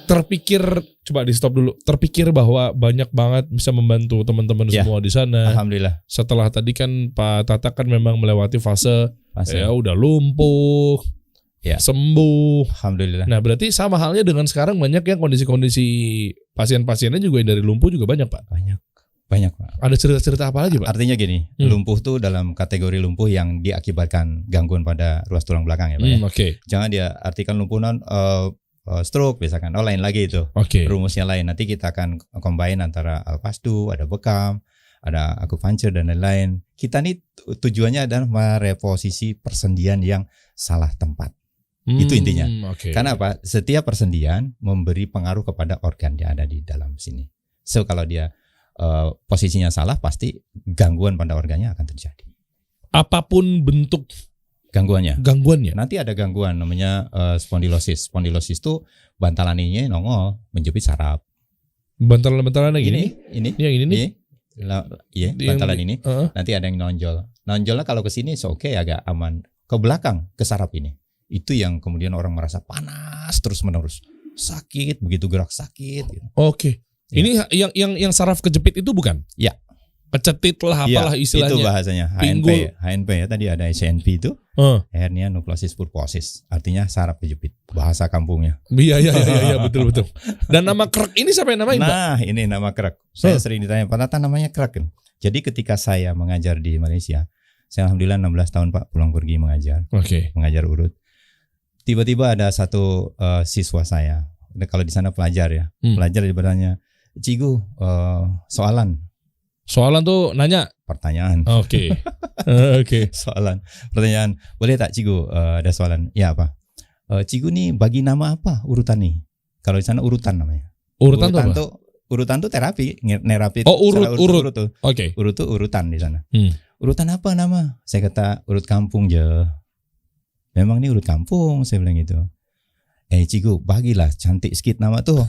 S3: terpikir, coba di stop dulu. Terpikir bahwa banyak banget bisa membantu teman-teman semua di sana.
S1: Alhamdulillah.
S3: Setelah tadi kan Pak Tata kan memang melewati fase. Ya udah lumpuh, sembuh.
S1: Alhamdulillah.
S3: Nah berarti sama halnya dengan sekarang banyak yang kondisi-kondisi pasien-pasiennya juga yang dari lumpuh juga banyak Pak.
S1: Banyak Pak.
S3: Ada cerita-cerita apa lagi Pak?
S1: Artinya gini, lumpuh tuh dalam kategori lumpuh yang diakibatkan gangguan pada ruas tulang belakang ya Pak.
S3: Oke.
S1: Jangan dia artikan lumpuh stroke misalkan. Lain lagi itu. Rumusnya lain. Nanti kita akan combine antara Alpastu, ada bekam, ada akupuncture dan lain-lain. Kita nih tujuannya adalah mereposisi persendian yang salah tempat. Itu intinya. Karena apa? Setiap persendian memberi pengaruh kepada organ yang ada di dalam sini. So kalau dia posisinya salah, pasti gangguan pada organnya akan terjadi.
S3: Apapun bentuk
S1: gangguannya.
S3: Nanti
S1: ada gangguan namanya spondilosis. Spondilosis itu bantalan ini nongol menjepit saraf.
S3: Bantalan-bantalan
S1: ini. Yang ini nih. Iya, bantalan ini. Nanti ada yang nonjol. Nonjolnya kalau ke sini oke, agak aman. Ke belakang, ke saraf ini. Itu yang kemudian orang merasa panas terus-menerus. Sakit, begitu gerak sakit gitu.
S3: Oke. Ini yang saraf kejepit itu bukan?
S1: Ya.
S3: Kecetit lah apalah istilahnya.
S1: Itu bahasanya HNP ya, tadi ada SNP itu. Hernia nukleosis purposis. Artinya saraf kejepit. Bahasa kampungnya.
S3: Iya betul. Dan nama krek ini siapa yang namain Pak?
S1: Nah ini nama krek. Saya sering ditanya, Pak Tata namanya krek kan? Jadi ketika saya mengajar di Malaysia, saya alhamdulillah 16 tahun Pak pulang pergi mengajar. Mengajar urut. Tiba-tiba ada satu siswa saya. Kalau di sana pelajar ya. Pelajar dia bertanya, Cigu, soalan tuh nanya pertanyaan. Oke. Soalan, pertanyaan. Boleh tak Cigu ada soalan? Ya apa? Cigu nih bagi nama apa urutan nih? Kalau di sana urutan namanya. Urutan tuh terapi, nerapi. Urut tuh. Oke. Urut tuh urutan di sana. Urutan apa nama? Saya kata urut kampung je. Memang nih urut kampung, saya bilang gitu. Cigu bagilah cantik sedikit nama tuh.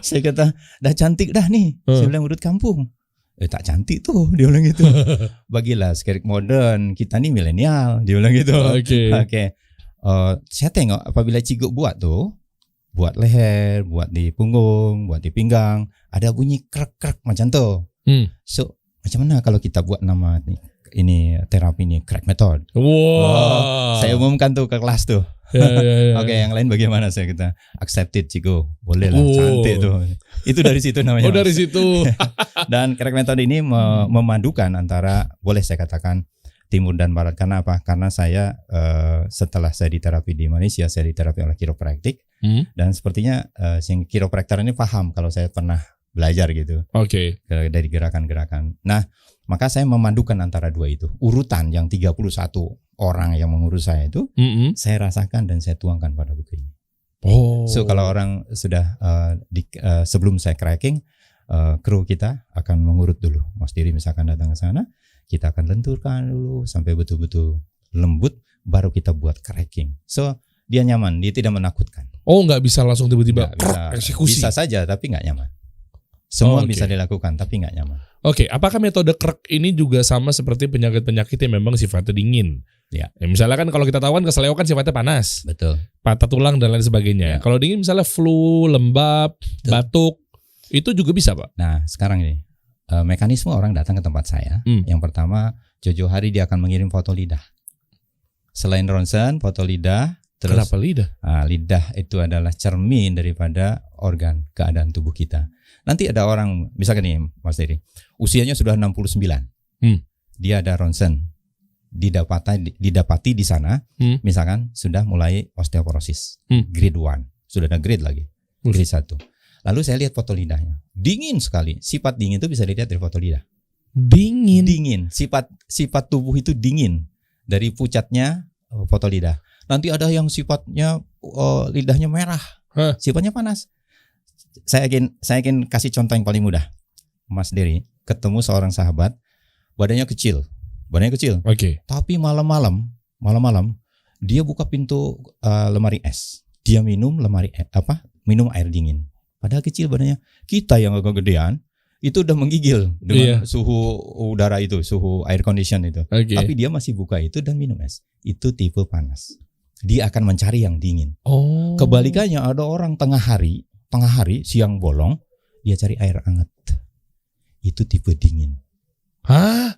S1: Saya kata dah cantik dah nih. Saya bilang urut kampung. Tak cantik tuh, dia bilang gitu. Bagilah sedikit modern, kita nih milenial, dia bilang gitu. Oke. Saya tengok apabila Cigu buat tuh, buat leher, buat di punggung, buat di pinggang, ada bunyi krek-krek macam tuh. So macam mana kalau kita buat nama ini terapi ini crack method? Saya umumkan tuh ke kelas tuh. Oke, yang lain bagaimana? Saya kata accepted Cigu, boleh lah, cantik tuh. Itu dari situ namanya.
S3: Dari situ.
S1: Dan crack method ini memadukan antara, boleh saya katakan, timur dan barat. Karena apa? Karena saya setelah saya diterapi di Malaysia, saya diterapi oleh kiropraktik. Dan sepertinya kiropraktor ini paham kalau saya pernah belajar gitu. Dari gerakan-gerakan. Nah, maka saya memadukan antara dua itu. Urutan yang 31 orang yang mengurus saya itu, saya rasakan dan saya tuangkan pada buku ini. So kalau orang sudah sebelum saya cracking, kru kita akan mengurut dulu. Mas Diri misalkan datang ke sana, kita akan lenturkan dulu sampai betul-betul lembut, baru kita buat cracking. So dia nyaman, dia tidak menakutkan.
S3: Nggak bisa langsung tiba-tiba eksekusi.
S1: Bisa saja, tapi nggak nyaman. Semua bisa dilakukan, tapi nggak nyaman.
S3: Apakah metode krek ini juga sama seperti penyakit-penyakit yang memang sifatnya dingin? Ya, misalnya kan kalau kita tahu kan keseleo kan sifatnya panas.
S1: Betul.
S3: Patah tulang dan lain sebagainya. Kalau dingin misalnya flu, lembab, batuk, itu juga bisa Pak?
S1: Nah sekarang ini mekanisme orang datang ke tempat saya. Yang pertama, jauh-jauh hari dia akan mengirim foto lidah. Selain ronsen, foto lidah. Terus,
S3: kenapa lidah?
S1: Lidah itu adalah cermin daripada organ keadaan tubuh kita. Nanti ada orang, misalkan nih Mas Dery, usianya sudah 69. Dia ada ronsen. Didapati di sana, misalkan sudah mulai osteoporosis, grade 1, sudah ada grade lagi, grade 1. Lalu saya lihat foto lidahnya, dingin sekali. Sifat dingin itu bisa dilihat dari foto lidah. Dingin. Sifat tubuh itu dingin. Dari pucatnya foto lidah. Nanti ada yang sifatnya lidahnya merah, sifatnya panas. Saya ingin kasih contoh yang paling mudah. Mas Dery ketemu seorang sahabat, badannya kecil.
S3: Oke.
S1: Tapi malam-malam dia buka pintu lemari es. Dia minum minum air dingin. Padahal kecil badannya. Kita yang agak gedean itu udah menggigil dengan suhu udara itu, suhu air condition itu.
S3: Okay.
S1: Tapi dia masih buka itu dan minum es. Itu tipe panas. Dia akan mencari yang dingin. Kebalikannya ada orang tengah hari siang bolong, dia cari air hangat. Itu tipe dingin.
S3: Hah?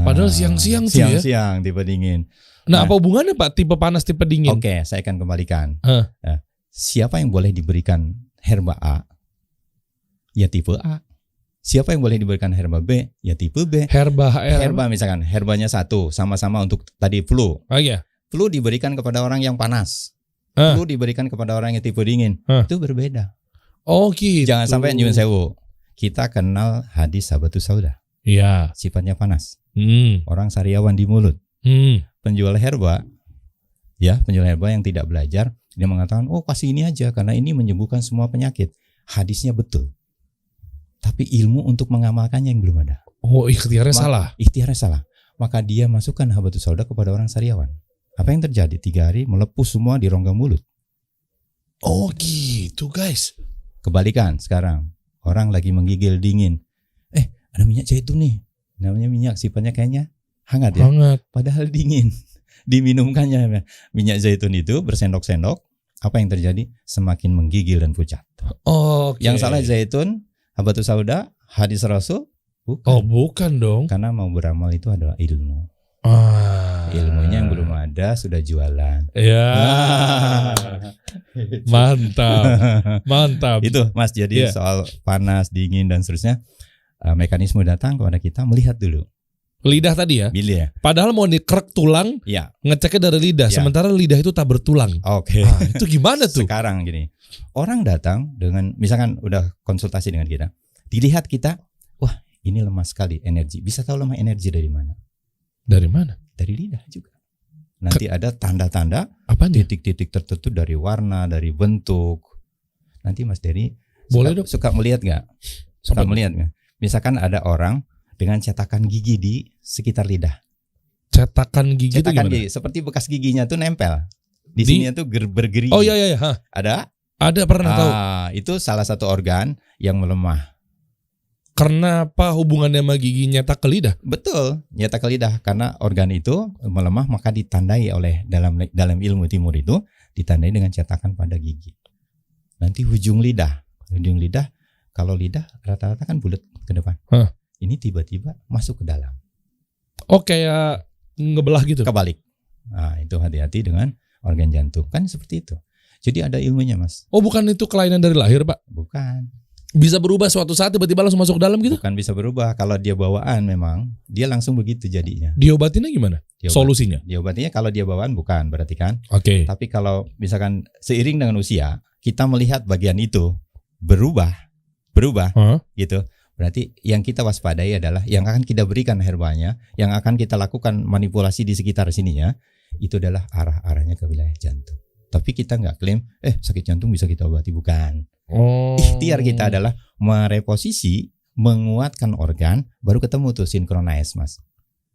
S3: Padahal siang-siang tuh ya?
S1: Siang-siang tipe dingin.
S3: Nah, apa hubungannya Pak tipe panas tipe dingin?
S1: Oke, saya akan kembalikan. Siapa yang boleh diberikan herba A? Ya tipe A. Siapa yang boleh diberikan herba B? Ya tipe B. Herba misalkan, herbanya satu, sama-sama untuk tadi flu. Flu diberikan kepada orang yang panas. Flu diberikan kepada orang yang tipe dingin. Itu berbeda.
S3: Oh gitu.
S1: Jangan sampai nyuwun sewu. Kita kenal hadis Habatus Sauda.
S3: Iya.
S1: Sifatnya panas. Orang sariawan di mulut. Penjual herba yang tidak belajar, dia mengatakan, oh kasih ini aja karena ini menyembuhkan semua penyakit. Hadisnya betul. Tapi ilmu untuk mengamalkannya yang belum ada.
S3: Oh, ikhtiarnya salah.
S1: Maka dia masukkan Habatus Sauda kepada orang sariawan. Apa yang terjadi? 3 hari melepus semua di rongga mulut.
S3: Oh gitu guys.
S1: Kebalikan sekarang. Orang lagi menggigil dingin. Ada minyak zaitun nih. Namanya minyak, sifatnya kayaknya hangat ya. Padahal dingin. Diminumkannya minyak zaitun itu bersendok-sendok. Apa yang terjadi? Semakin menggigil dan pucat. Yang salah zaitun, Habatus Sauda, hadis Rasul? Bukan.
S3: Bukan dong.
S1: Karena mau beramal itu adalah ilmu. Ilmunya yang belum ada sudah jualan.
S3: Ya. Mantap.
S1: Itu Mas, jadi soal panas, dingin dan seterusnya, mekanisme datang kepada kita melihat dulu.
S3: Lidah tadi ya?
S1: Ya.
S3: Padahal mau dikerek tulang, ngeceknya dari lidah. Sementara lidah itu tak bertulang.
S1: Oke.
S3: Itu gimana tuh?
S1: Sekarang gini, orang datang dengan, misalkan udah konsultasi dengan kita, dilihat kita, wah ini lemah sekali energi. Bisa tahu lemah energi dari mana?
S3: Dari mana?
S1: Dari lidah juga. Nanti ada tanda-tanda, titik-titik tertentu dari warna, dari bentuk. Nanti Mas Dery suka melihat nggak? Misalkan ada orang dengan cetakan gigi di sekitar lidah.
S3: Cetakan gigi itu gimana?
S1: Gigi, seperti bekas giginya tuh nempel. Di sini tuh bergerigi.
S3: Oh iya. Ada pernah tahu.
S1: Itu salah satu organ yang melemah.
S3: Kenapa hubungannya sama gigi nyetak ke lidah?
S1: Betul, nyetak ke lidah karena organ itu melemah, maka ditandai oleh dalam ilmu timur itu ditandai dengan cetakan pada gigi. Nanti ujung lidah, kalau lidah rata-rata kan bulat ke depan. Ini tiba-tiba masuk ke dalam.
S3: Oh, kayak ngebelah gitu.
S1: Kebalik. Nah, itu hati-hati dengan organ jantung. Kan seperti itu. Jadi ada ilmunya, Mas.
S3: Oh, bukan itu kelainan dari lahir, Pak?
S1: Bukan.
S3: Bisa berubah suatu saat tiba-tiba langsung masuk ke dalam gitu?
S1: Bukan bisa berubah. Kalau dia bawaan memang dia langsung begitu jadinya.
S3: Diobatinnya gimana? Solusinya?
S1: Diobatinnya kalau dia bawaan bukan berarti kan.
S3: Oke.
S1: Tapi kalau misalkan seiring dengan usia kita melihat bagian itu berubah gitu. Berarti yang kita waspadai adalah yang akan kita berikan herbanya, yang akan kita lakukan manipulasi di sekitar sininya, itu adalah arah-arahnya ke wilayah jantung. Tapi kita nggak klaim, sakit jantung bisa kita obati, bukan. Ikhtiar kita adalah mereposisi, menguatkan organ, baru ketemu tuh sinkronize, Mas.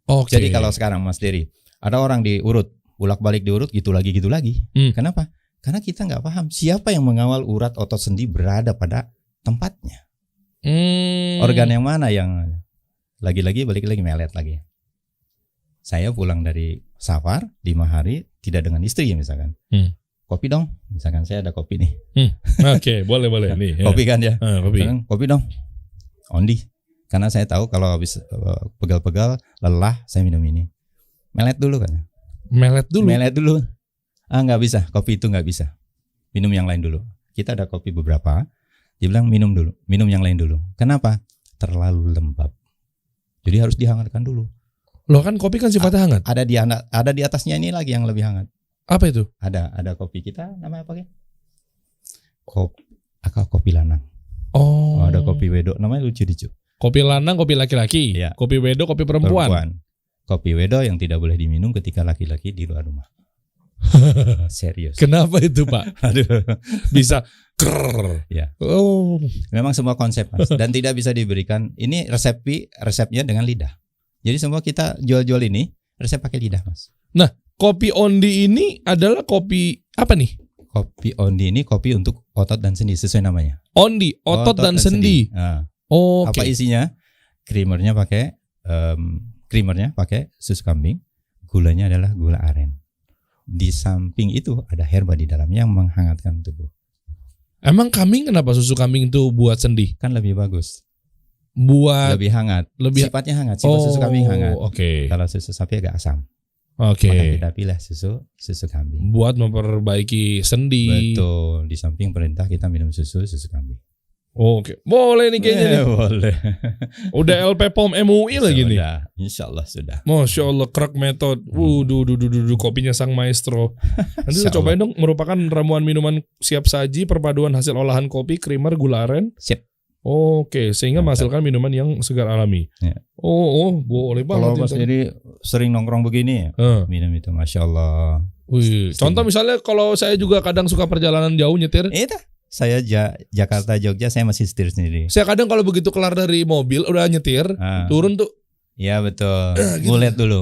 S1: Jadi kalau sekarang Mas Dery, ada orang diurut, bolak-balik diurut, gitu lagi. Kenapa? Karena kita nggak paham siapa yang mengawal urat otot sendi berada pada tempatnya. Organ yang mana yang lagi-lagi balik lagi melet lagi. Saya pulang dari safar 5 hari tidak dengan istri misalkan. Kopi dong, misalkan saya ada kopi nih.
S3: Oke, boleh nih.
S1: Kopi kan ya.
S3: Kopi
S1: dong. Ondi. Karena saya tahu kalau habis pegal-pegal lelah saya minum ini. Melet dulu kan. Melet dulu. Nggak bisa, kopi itu nggak bisa. Minum yang lain dulu. Kita ada kopi beberapa. Dia bilang minum yang lain dulu. Kenapa? Terlalu lembab. Jadi harus dihangatkan dulu.
S3: Loh kan kopi kan sifatnya hangat.
S1: Ada di atasnya ini lagi yang lebih hangat.
S3: Apa itu?
S1: Ada kopi kita namanya apa ya? Kopi lanang. Ada kopi wedok namanya lucu.
S3: Kopi lanang, kopi laki-laki.
S1: Ya.
S3: Kopi wedok, kopi perempuan.
S1: Kopi Wedo yang tidak boleh diminum ketika laki-laki di luar rumah. Serius.
S3: Kenapa itu Pak?
S1: Aduh.
S3: Bisa krrr.
S1: Ya.
S3: Oh.
S1: Memang semua konsep Mas. Dan tidak bisa diberikan. Ini resepnya dengan lidah. Jadi semua kita jual-jual ini resep pakai lidah Mas.
S3: Nah, kopi Ondi ini adalah kopi apa nih?
S1: Kopi Ondi ini kopi untuk otot dan sendi sesuai namanya.
S3: Ondi, otot dan sendi.
S1: Nah,
S3: Apa
S1: isinya? Creamernya pakai susu kambing, gulanya adalah gula aren. Di samping itu ada herba di dalamnya yang menghangatkan tubuh.
S3: Emang kambing kenapa susu kambing itu buat sendi?
S1: Kan lebih bagus.
S3: Buat
S1: lebih hangat. Sifatnya hangat. Susu kambing hangat.
S3: Oke.
S1: Kalau susu sapi agak asam.
S3: Oke.
S1: Maka kita pilih susu kambing.
S3: Buat memperbaiki sendi.
S1: Betul. Di samping perintah kita minum susu kambing.
S3: Oke. Boleh nih kayaknya nih.
S1: Boleh.
S3: Udah LP POM MUI lagi nih.
S1: Insya Allah sudah.
S3: Masya Allah, crack method. Kopinya sang maestro. Nanti kita cobain dong. Merupakan ramuan minuman siap saji perpaduan hasil olahan kopi, creamer, gula aren.
S1: Sip.
S3: Oke, sehingga menghasilkan minuman yang segar alami.
S1: Ya.
S3: Boleh banget.
S1: Kalau Mas Eri sering nongkrong begini, minum itu, Masya Allah.
S3: Wih, contoh misalnya kalau saya juga kadang suka perjalanan jauh nyetir.
S1: Itu. Saya Jakarta Jogja saya masih setir sendiri.
S3: Saya kadang kalau begitu kelar dari mobil udah nyetir, turun tuh.
S1: Iya betul.
S3: Gitu.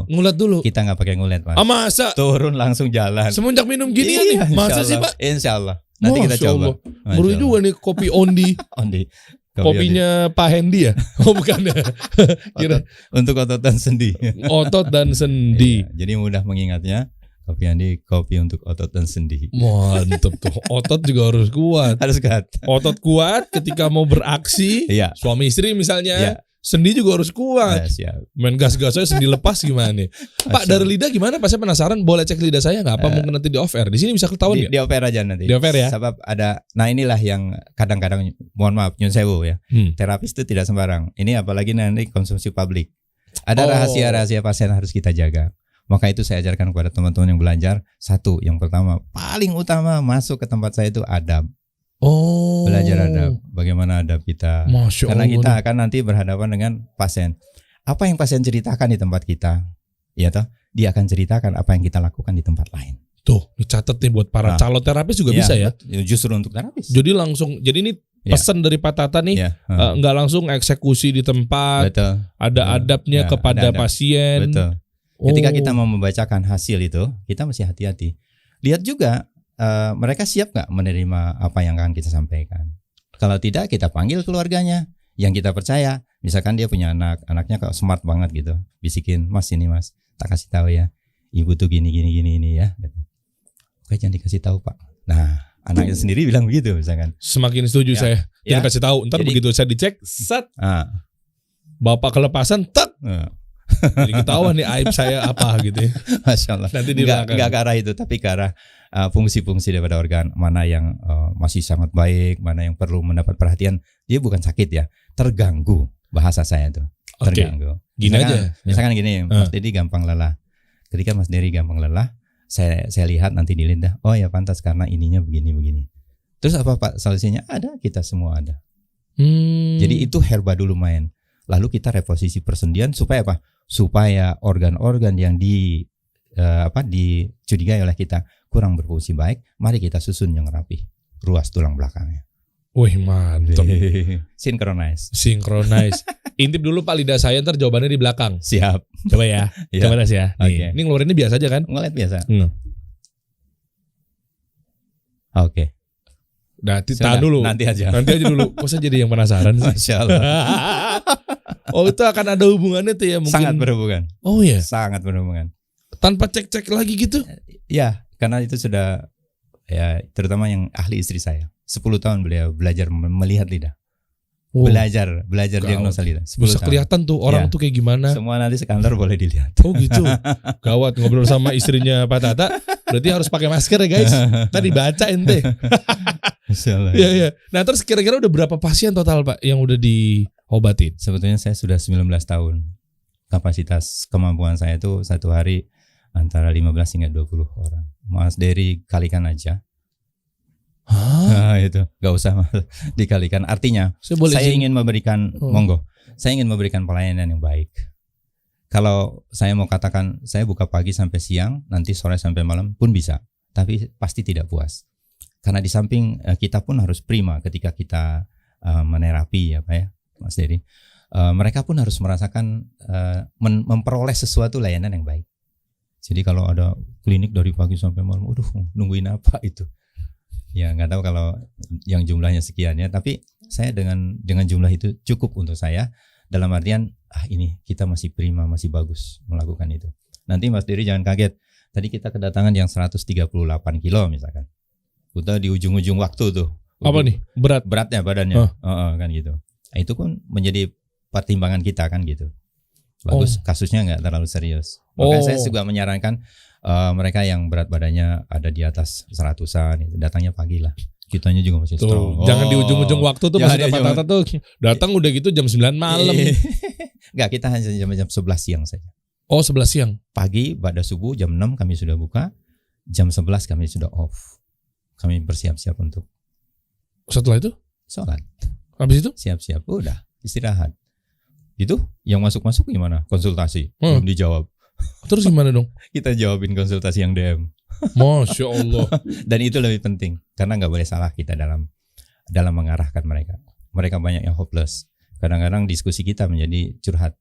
S3: Ngulet dulu.
S1: Kita nggak pakai ngulet Mas.
S3: Masa?
S1: Turun langsung jalan.
S3: Semenjak minum gini nih. Masa sih Pak?
S1: Insya Allah. Nanti kita coba.
S3: Baru juga nih kopi Ondi. Kopinya Pak Hendy ya? Oh bukan ya. Kira
S1: untuk otot dan sendi.
S3: Otot dan sendi.
S1: Iya, jadi mudah mengingatnya. Kopi Andi, kopi untuk otot dan sendi.
S3: Mantep tuh. Otot juga harus kuat.
S1: Harus kuat.
S3: Otot kuat ketika mau beraksi.
S1: Iya.
S3: Suami istri misalnya. Sendi juga harus kuat.
S1: Siap.
S3: Main gas-gas aja sendi lepas gimana nih? Pak dari lidah gimana? Pak saya penasaran. Boleh cek lidah saya nggak? Apa mungkin nanti di off air? Di sini bisa ketahuan ya?
S1: Di off air aja nanti.
S3: Di off air ya.
S1: Sebab ada. Nah inilah yang kadang-kadang mohon maaf nyun sewu ya. Terapis itu tidak sembarang. Ini apalagi nanti konsumsi publik. Ada rahasia-rahasia pasien harus kita jaga. Maka itu saya ajarkan kepada teman-teman yang belajar. Satu, yang pertama, paling utama masuk ke tempat saya itu adab. Belajar adab. Bagaimana adab kita. Karena kita akan nanti berhadapan dengan pasien. Apa yang pasien ceritakan di tempat kita, ya toh, dia akan ceritakan apa yang kita lakukan di tempat lain.
S3: Tuh, dicatat nih buat para calon terapis juga bisa ya.
S1: Justru untuk terapis.
S3: Jadi langsung, jadi ini pesan dari Pak Tata nih, nggak langsung eksekusi di tempat.
S1: Betul.
S3: Ada adabnya kepada pasien.
S1: Betul. Ketika kita mau membacakan hasil itu, kita mesti hati-hati. Lihat juga mereka siap nggak menerima apa yang akan kita sampaikan. Kalau tidak, kita panggil keluarganya yang kita percaya. Misalkan dia punya anaknya kok smart banget gitu, bisikin, Mas ini Mas, tak kasih tahu ya, ibu tuh gini ya. Oke, jangan dikasih tahu Pak. Nah, anaknya sendiri bilang begitu misalkan.
S3: Semakin setuju saya. Jangan kasih tahu. Ntar begitu saya dicek, set, bapak kelepasan, tak. Jadi ketahuan nih aib saya apa gitu ya.
S1: Masya Allah.
S3: Nanti
S1: enggak ke arah itu, tapi ke arah fungsi-fungsi daripada organ. Mana yang masih sangat baik, mana yang perlu mendapat perhatian. Dia bukan sakit ya, terganggu bahasa saya tuh. Terganggu.
S3: Gini aja.
S1: Misalkan gini, Mas Dedi gampang lelah. Ketika Mas Dedi gampang lelah, saya lihat nanti di lidah, oh ya pantas karena ininya begini. Terus apa Pak solusinya? Ada, kita semua ada. Jadi itu herba dulu main. Lalu kita reposisi persendian supaya apa? Supaya organ-organ yang dicurigai oleh kita kurang berfungsi baik, mari kita susun yang rapi, ruas tulang belakangnya.
S3: Wih mantap.
S1: Synchronize.
S3: Intip dulu Pak lidah saya, ntar jawabannya di belakang.
S1: Siap.
S3: Coba ya. Coba das ya.
S1: Nih,
S3: ini ngeluarinnya biasa aja kan?
S1: Ngeluarin biasa. Oke.
S3: Tahan dulu.
S1: Nanti aja
S3: dulu. Kok saya jadi yang penasaran sih?
S1: Masya Allah.
S3: Oh itu akan ada hubungannya tuh ya mungkin.
S1: Sangat berhubungan.
S3: Oh ya.
S1: Sangat berhubungan.
S3: Tanpa cek-cek lagi gitu?
S1: Ya, karena itu sudah ya terutama yang ahli istri saya. 10 tahun beliau belajar melihat lidah. Belajar diagnosa lidah.
S3: Bisa kelihatan tuh orang tuh kayak gimana.
S1: Semua nanti sekantor boleh dilihat.
S3: Oh gitu. Gawat ngobrol sama istrinya Pak Tata. Berarti harus pakai masker ya guys. Tadi baca ente. Iya. Nah terus kira-kira udah berapa pasien total Pak yang udah diobatin?
S1: Sebetulnya saya sudah 19 tahun. Kapasitas kemampuan saya itu satu hari antara 15 hingga 20 orang. Mas Dery kalikan aja. Nah, itu gak usah dikalikan. Artinya saya ingin memberikan saya ingin memberikan pelayanan yang baik. Kalau saya mau katakan saya buka pagi sampai siang, nanti sore sampai malam pun bisa, tapi pasti tidak puas. Karena di samping kita pun harus prima ketika kita menerapi ya Pak ya, Mas Dery. Mereka pun harus merasakan memperoleh sesuatu layanan yang baik. Jadi kalau ada klinik dari pagi sampai malam, nungguin apa itu? Ya nggak tahu kalau yang jumlahnya sekian ya, tapi saya dengan jumlah itu cukup untuk saya. Dalam artian ini kita masih prima, masih bagus melakukan itu. Nanti Mas Dery jangan kaget. Tadi kita kedatangan yang 138 kilo misalkan. Kita di ujung-ujung waktu tuh.
S3: Apa nih?
S1: Beratnya badannya. Kan gitu. Nah, itu pun menjadi pertimbangan kita kan gitu. Bagus kasusnya nggak terlalu serius. Makanya saya juga menyarankan mereka yang berat badannya ada di atas 100-an itu datangnya pagi lah. Kitanya juga masih strong.
S3: Jangan di ujung-ujung waktu tuh masih Tata tuh datang udah gitu jam 9 malam.
S1: Enggak, kita hanya jam 11 siang saja.
S3: Oh, 11 siang.
S1: Pagi pada subuh jam 6 kami sudah buka. Jam 11 kami sudah off. Kami bersiap-siap untuk.
S3: Setelah itu?
S1: Sholat.
S3: Habis itu?
S1: Siap-siap. Udah istirahat. Itu yang masuk gimana? Konsultasi. Belum dijawab.
S3: Terus gimana dong?
S1: Kita jawabin konsultasi yang DM.
S3: Masya Allah.
S1: Dan itu lebih penting karena nggak boleh salah kita dalam mengarahkan mereka. Mereka banyak yang hopeless. Kadang-kadang diskusi kita menjadi curhat.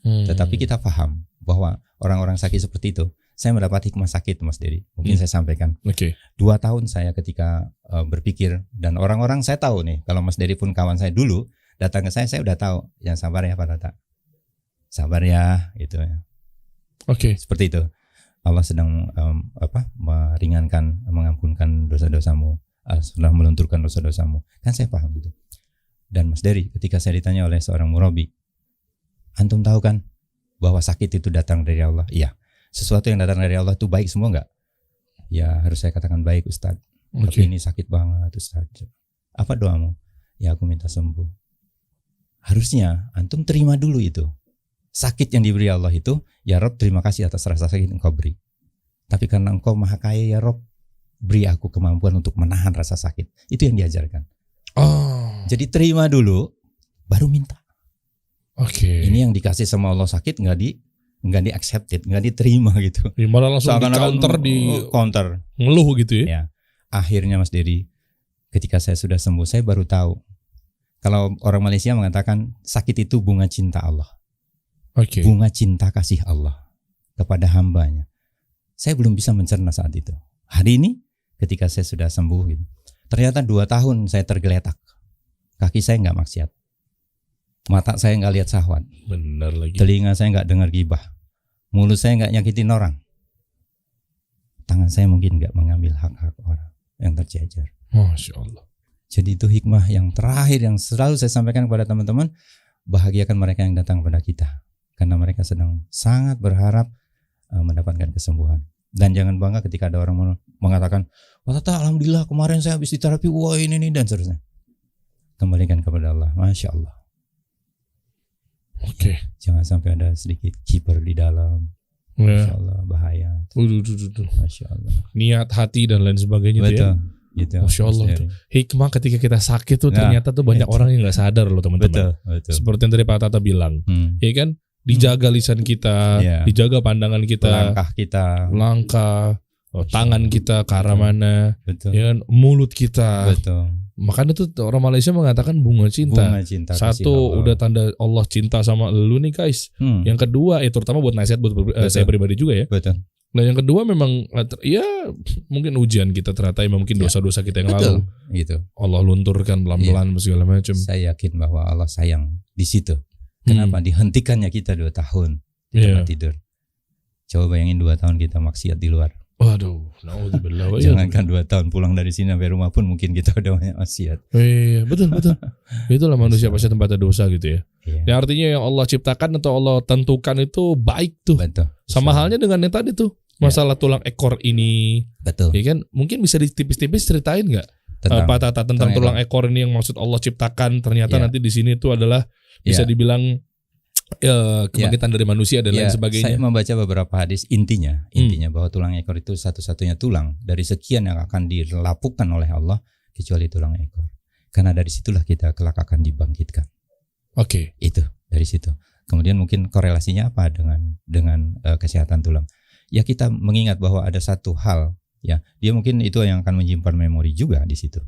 S1: Tetapi kita paham bahwa orang-orang sakit seperti itu. Saya mendapat hikmah sakit Mas Dery. Mungkin saya sampaikan. 2 tahun saya ketika berpikir dan orang-orang saya tahu nih. Kalau Mas Dery pun kawan saya dulu datang ke saya udah tahu. Yang sabar ya Pak Tata. Sabar ya gitu ya. Seperti itu. Allah sedang meringankan, mengampunkan dosa-dosamu, sudah melunturkan dosa-dosamu. Kan saya paham itu. Dan Mas Dery, ketika saya ditanya oleh seorang murabi, antum tahu kan bahwa sakit itu datang dari Allah? Iya. Sesuatu yang datang dari Allah itu baik semua enggak? Ya harus saya katakan baik Ustaz. Tapi ini sakit banget Ustaz. Apa doamu? Ya aku minta sembuh. Harusnya antum terima dulu itu. Sakit yang diberi Allah itu, ya Rob terima kasih atas rasa sakit yang engkau beri. Tapi karena engkau maha kaya ya Rob, beri aku kemampuan untuk menahan rasa sakit. Itu yang diajarkan. Jadi terima dulu, baru minta. Ini yang dikasih sama Allah sakit nggak di accepted, nggak diterima gitu.
S3: Malah langsung
S1: counter,
S3: ngeluh gitu ya.
S1: Ya. Akhirnya Mas Dery, ketika saya sudah sembuh, saya baru tahu. Kalau orang Malaysia mengatakan sakit itu bunga cinta Allah. Bunga cinta kasih Allah kepada hambanya. Saya belum bisa mencerna saat itu. Hari ini ketika saya sudah sembuh gitu, ternyata 2 tahun saya tergeletak. Kaki saya nggak maksiat, mata saya nggak lihat syahwat,
S3: benar lagi.
S1: Telinga saya nggak dengar gibah, mulut saya nggak nyakitin orang, tangan saya mungkin nggak mengambil hak-hak orang yang tercecer.
S3: Masya Allah.
S1: Jadi itu hikmah yang terakhir yang selalu saya sampaikan kepada teman-teman. Bahagiakan mereka yang datang kepada kita. Karena mereka sedang sangat berharap mendapatkan kesembuhan. Dan jangan bangga ketika ada orang mengatakan, wah Tata alhamdulillah kemarin saya habis diterapi, wah ini dan seterusnya. Kembalikan kepada Allah, Masya Allah. Jangan sampai ada sedikit kiper di dalam. Masya Allah bahaya. Masya Allah.
S3: Niat hati dan lain sebagainya.
S1: Betul. Gitu.
S3: Masya Allah tuh. Hikmah ketika kita sakit tuh ternyata tuh banyak orang yang nggak sadar loh teman-teman.
S1: Betul.
S3: Seperti yang tadi Pak Tata bilang, ya kan? Dijaga lisan kita, dijaga pandangan kita, langkah tangan kita ke arah mana, ya kan? Mulut kita. Makanya tuh orang Malaysia mengatakan bunga cinta. Satu udah tanda Allah cinta sama lu nih guys. Yang kedua, terutama buat nasihat buat saya pribadi juga ya. Nah yang kedua memang ya mungkin ujian kita ternyata mungkin dosa-dosa kita yang lalu
S1: gitu.
S3: Allah lunturkan pelan-pelan segala macam.
S1: Saya yakin bahwa Allah sayang di situ. Kenapa dihentikannya kita 2 tahun tempat tidur? Coba bayangin 2 tahun kita maksiat di luar.
S3: Waduh, naudzubillah.
S1: Jangankan 2 tahun pulang dari sini sampai rumah pun mungkin kita udah banyak maksiat.
S3: Betul. Itulah manusia pasti tempatnya dosa gitu ya. Ya artinya yang Allah ciptakan atau Allah tentukan itu baik tuh.
S1: Betul.
S3: Sama halnya dengan yang tadi tuh. Masalah tulang ekor ini.
S1: Betul.
S3: Ya kan? Mungkin bisa tipis-tipis ceritain enggak? Pak Tata tentang tulang ekor ini yang maksud Allah ciptakan ternyata nanti di sini itu adalah bisa dibilang kebangkitan dari manusia dan lain sebagainya.
S1: Saya membaca beberapa hadis intinya bahwa tulang ekor itu satu-satunya tulang dari sekian yang akan dilapukkan oleh Allah kecuali tulang ekor. Karena dari situlah kita kelak akan dibangkitkan.
S3: Oke.
S1: Itu dari situ. Kemudian mungkin korelasinya apa dengan kesehatan tulang? Ya kita mengingat bahwa ada satu hal, ya dia mungkin itu yang akan menyimpan memori juga di situ.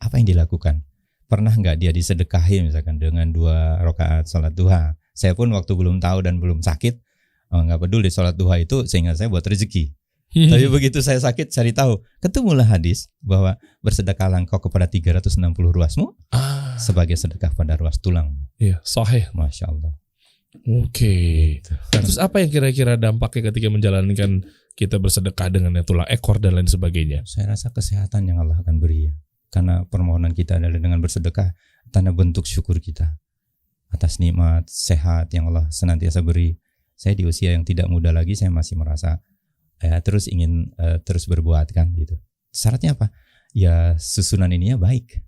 S1: Apa yang dilakukan? Pernah nggak dia disedekahi misalkan dengan 2 rakaat sholat duha? Saya pun waktu belum tahu dan belum sakit, nggak peduli sholat duha itu sehingga saya buat rezeki. Tapi begitu saya sakit cari tahu, ketemulah hadis bahwa bersedekahlah engkau kepada 360 ruasmu sebagai sedekah pada ruas tulang.
S3: Iya, sahih.
S1: Masya Allah.
S3: Oke. Gitu. Terus apa yang kira-kira dampaknya ketika menjalankan kita bersedekah dengan tulang ekor dan lain sebagainya?
S1: Saya rasa kesehatan yang Allah akan beri ya. Karena permohonan kita adalah dengan bersedekah, tanda bentuk syukur kita atas nikmat sehat yang Allah senantiasa beri. Saya di usia yang tidak muda lagi, saya masih merasa terus ingin terus berbuat kan gitu. Syaratnya apa? Ya susunan ininya baik.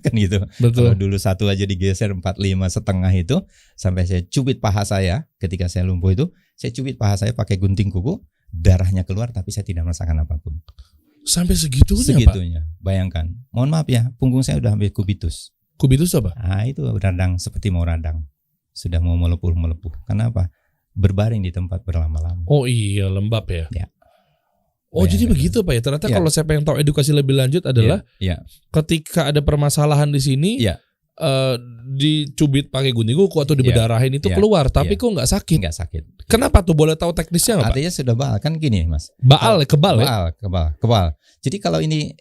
S1: Kan gitu.
S3: Betul.
S1: Kalau dulu 1 aja digeser 4, 5 setengah itu, sampai saya cubit paha saya ketika saya lumpuh itu, saya cubit paha saya pakai gunting kuku, darahnya keluar tapi saya tidak merasakan apapun.
S3: Sampai segitunya,
S1: segitunya Pak? Bayangkan. Mohon maaf ya, punggung saya udah hampir kubitus.
S3: Kubitus apa?
S1: Itu radang, seperti mau radang. Sudah mau melepuh. Kenapa? Berbaring di tempat berlama-lama.
S3: Oh iya, lembab ya. Oh
S1: bayangkan.
S3: Jadi begitu Pak ya. Ternyata kalau saya pengen tahu edukasi lebih lanjut adalah ketika ada permasalahan di sini, dicubit pakai gunting kuku atau dibedarahin itu keluar, tapi kok nggak sakit?
S1: Nggak sakit.
S3: Kenapa tuh? Boleh tahu teknisnya nggak Pak?
S1: Artinya sudah baal kan gini Mas.
S3: Kebal.
S1: Jadi kalau ini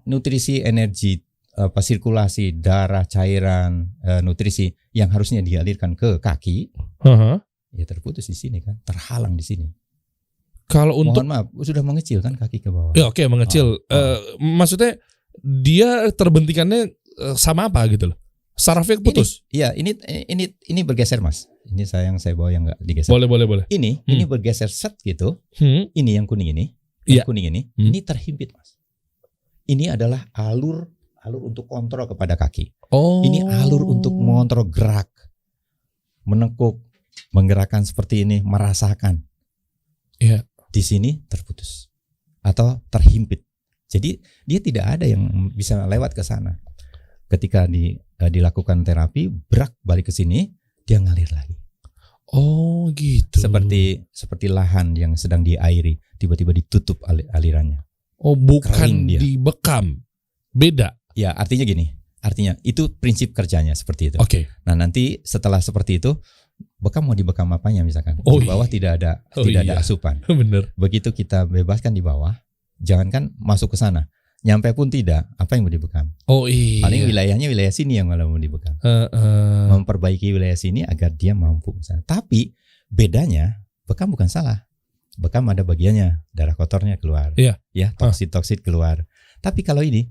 S1: nutrisi, energi, sirkulasi darah, cairan, nutrisi yang harusnya dialirkan ke kaki, ya terputus di sini kan, terhalang di sini.
S3: Kalau untuk,
S1: mohon maaf, sudah mengecil kan kaki ke bawah.
S3: Ya oke, mengecil. Maksudnya dia terbentikannya sama apa gitu loh? Sarafnya putus.
S1: Ini bergeser Mas. Ini saya bawa yang nggak digeser.
S3: Boleh.
S1: Ini bergeser set gitu. Ini yang kuning ini. Kuning ini. Ini terhimpit Mas. Ini adalah alur untuk kontrol kepada kaki. Ini alur untuk mengontrol gerak, menekuk, menggerakkan seperti ini, merasakan. Di sini terputus atau terhimpit. Jadi dia tidak ada yang bisa lewat ke sana. Ketika dilakukan terapi, balik ke sini, dia ngalir lagi.
S3: Oh gitu.
S1: Seperti lahan yang sedang diairi, tiba-tiba ditutup alirannya.
S3: Oh bukan dibekam, beda.
S1: Ya artinya gini, itu prinsip kerjanya seperti itu.
S3: Oke.
S1: Nah nanti setelah seperti itu, bekam mau dibekam apanya misalkan? Di bawah tidak ada asupan.
S3: Bener.
S1: Begitu kita bebaskan di bawah, jangankan masuk ke sana, nyampe pun tidak, apa yang mau dibekam? Paling wilayahnya wilayah sini yang malah mau dibekam. Memperbaiki wilayah sini agar dia mampu misalnya. Tapi bedanya, bekam bukan salah. Bekam ada bagiannya, darah kotornya keluar. Ya, toksit keluar. Tapi kalau ini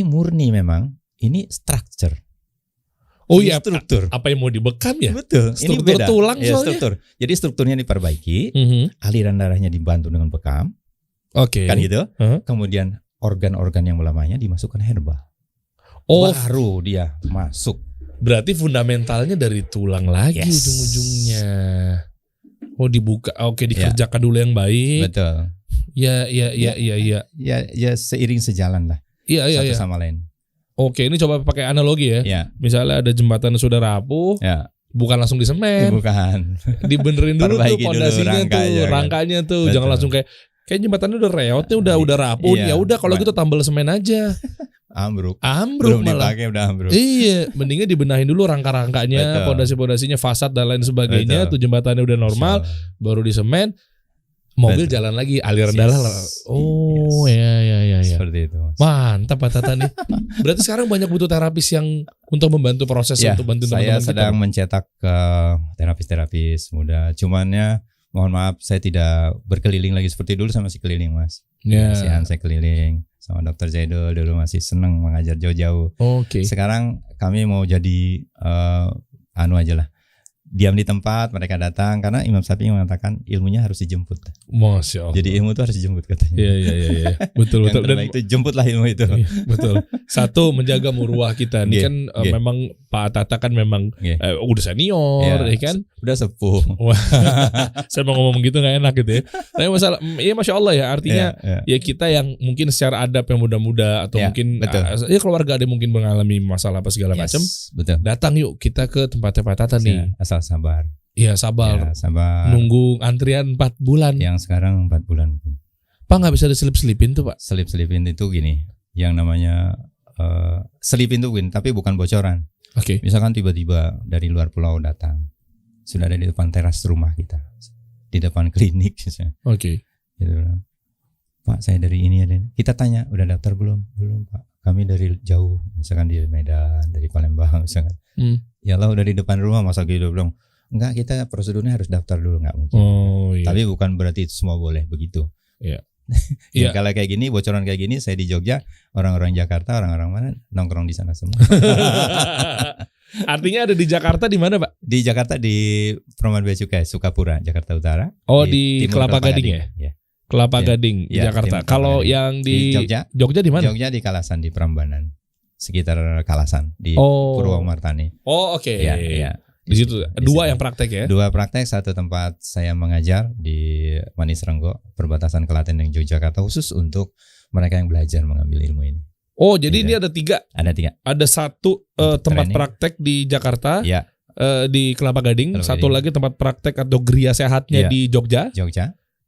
S1: murni memang, ini structure.
S3: Struktur. Apa yang mau dibekam ya?
S1: Betul.
S3: Struktur
S1: ini beda.
S3: tulang soalnya.
S1: Struktur. Jadi strukturnya diperbaiki, aliran darahnya dibantu dengan bekam. Kan gitu. Kemudian organ-organ yang melemahnya dimasukkan herbal. Baru dia masuk.
S3: Berarti fundamentalnya dari tulang lagi ujung-ujungnya. Dibuka. Dikerjakan dulu yang baik.
S1: Betul.
S3: Ya,
S1: seiring sejalan lah. Satu sama lain.
S3: Oke, ini coba pakai analogi ya. Misalnya ada jembatan yang sudah rapuh, bukan langsung disemen.
S1: Bukan.
S3: Dibenerin dulu tuh pondasinya tuh, rangkanya tuh.
S1: Betul.
S3: Jangan langsung kayak jembatannya udah reotnya udah rapuh. Ya udah kalau gitu tambal semen aja.
S1: Ambruk.
S3: Belum
S1: malah. Dipakai udah ambruk.
S3: Iya, mendingan dibenahin dulu rangka-rangkanya, pondasi-pondasinya, fasad dan lain sebagainya. Tuh jembatannya udah normal, baru disemen. Mobil jalan lagi, aliran darah. Ya.
S1: Seperti itu.
S3: Mantap Pak Tata nih. Berarti sekarang banyak butuh terapis yang untuk membantu proses untuk bantu teman-teman kita.
S1: Saya sedang mencetak ke terapis muda. Cuman ya mohon maaf saya tidak berkeliling lagi seperti dulu, saya masih keliling Mas. Saya keliling sama Dr. Zaidul, dulu masih seneng mengajar jauh-jauh. Sekarang kami mau jadi aja lah. Diam di tempat, mereka datang karena Imam Syafi'i mengatakan ilmunya harus dijemput.
S3: Masya Allah.
S1: Jadi ilmu itu harus dijemput katanya.
S3: Iya. Betul.
S1: Yang terbaik itu jemputlah ilmu itu.
S3: Iya, betul. Satu, menjaga muruah kita. Ini kan memang Pak Tata kan memang udah senior, ya kan.
S1: Udah sepuh.
S3: Saya mau ngomong gitu nggak enak gitu ya. Tapi masalah, ya masya Allah ya. Artinya ya kita yang mungkin secara adab yang muda-muda atau mungkin ya keluarga ada mungkin mengalami masalah apa segala macam. Datang yuk kita ke tempatnya Pak Tata nih.
S1: Asal sabar.
S3: Iya sabar.
S1: Sabar.
S3: Nunggu antrian 4 bulan.
S1: Yang sekarang 4 bulan.
S3: Pak nggak bisa diselip-selipin tuh Pak?
S1: Selip-selipin itu gini. Yang namanya selipin tuh gini, tapi bukan bocoran.
S3: Oke.
S1: Misalkan tiba-tiba dari luar pulau datang, sudah ada di depan teras rumah kita, di depan klinik.
S3: Oke.
S1: Gitu. Pak, saya dari ini ada. Kita tanya, udah daftar belum? Belum Pak. Kami dari jauh, misalkan di Medan, dari Palembang, misalkan. Ya Allah, udah di depan rumah, masa gitu belum? Enggak, kita prosedurnya harus daftar dulu, nggak mungkin.
S3: Iya.
S1: Tapi bukan berarti itu semua boleh begitu.
S3: Iya.
S1: Ya, kalau kayak gini, bocoran kayak gini, saya di Jogja, orang-orang Jakarta, orang-orang mana nongkrong di sana semua.
S3: Artinya ada di Jakarta di mana Pak?
S1: Di Jakarta di Perumahan Bea Cukai, Sukapura, Jakarta Utara.
S3: Oh di Kelapa Gading ya?
S1: Ya.
S3: Kelapa Gading, Jakarta. Kalau yang di Jogja di mana?
S1: Jogja di Kalasan, di Prambanan, sekitar Kalasan, di Purwomartani.
S3: Oh oke.
S1: Iya.
S3: Di situ dua yang praktek ya?
S1: Dua praktek, satu tempat saya mengajar di Manis Renggo, perbatasan Klaten dan Yogyakarta, khusus untuk mereka yang belajar mengambil ilmu ini.
S3: Oh jadi ini ada 3?
S1: Ada 3.
S3: Ada satu tempat praktek di Jakarta, di Kelapa Gading, satu lagi tempat praktek atau geria sehatnya di Jogja.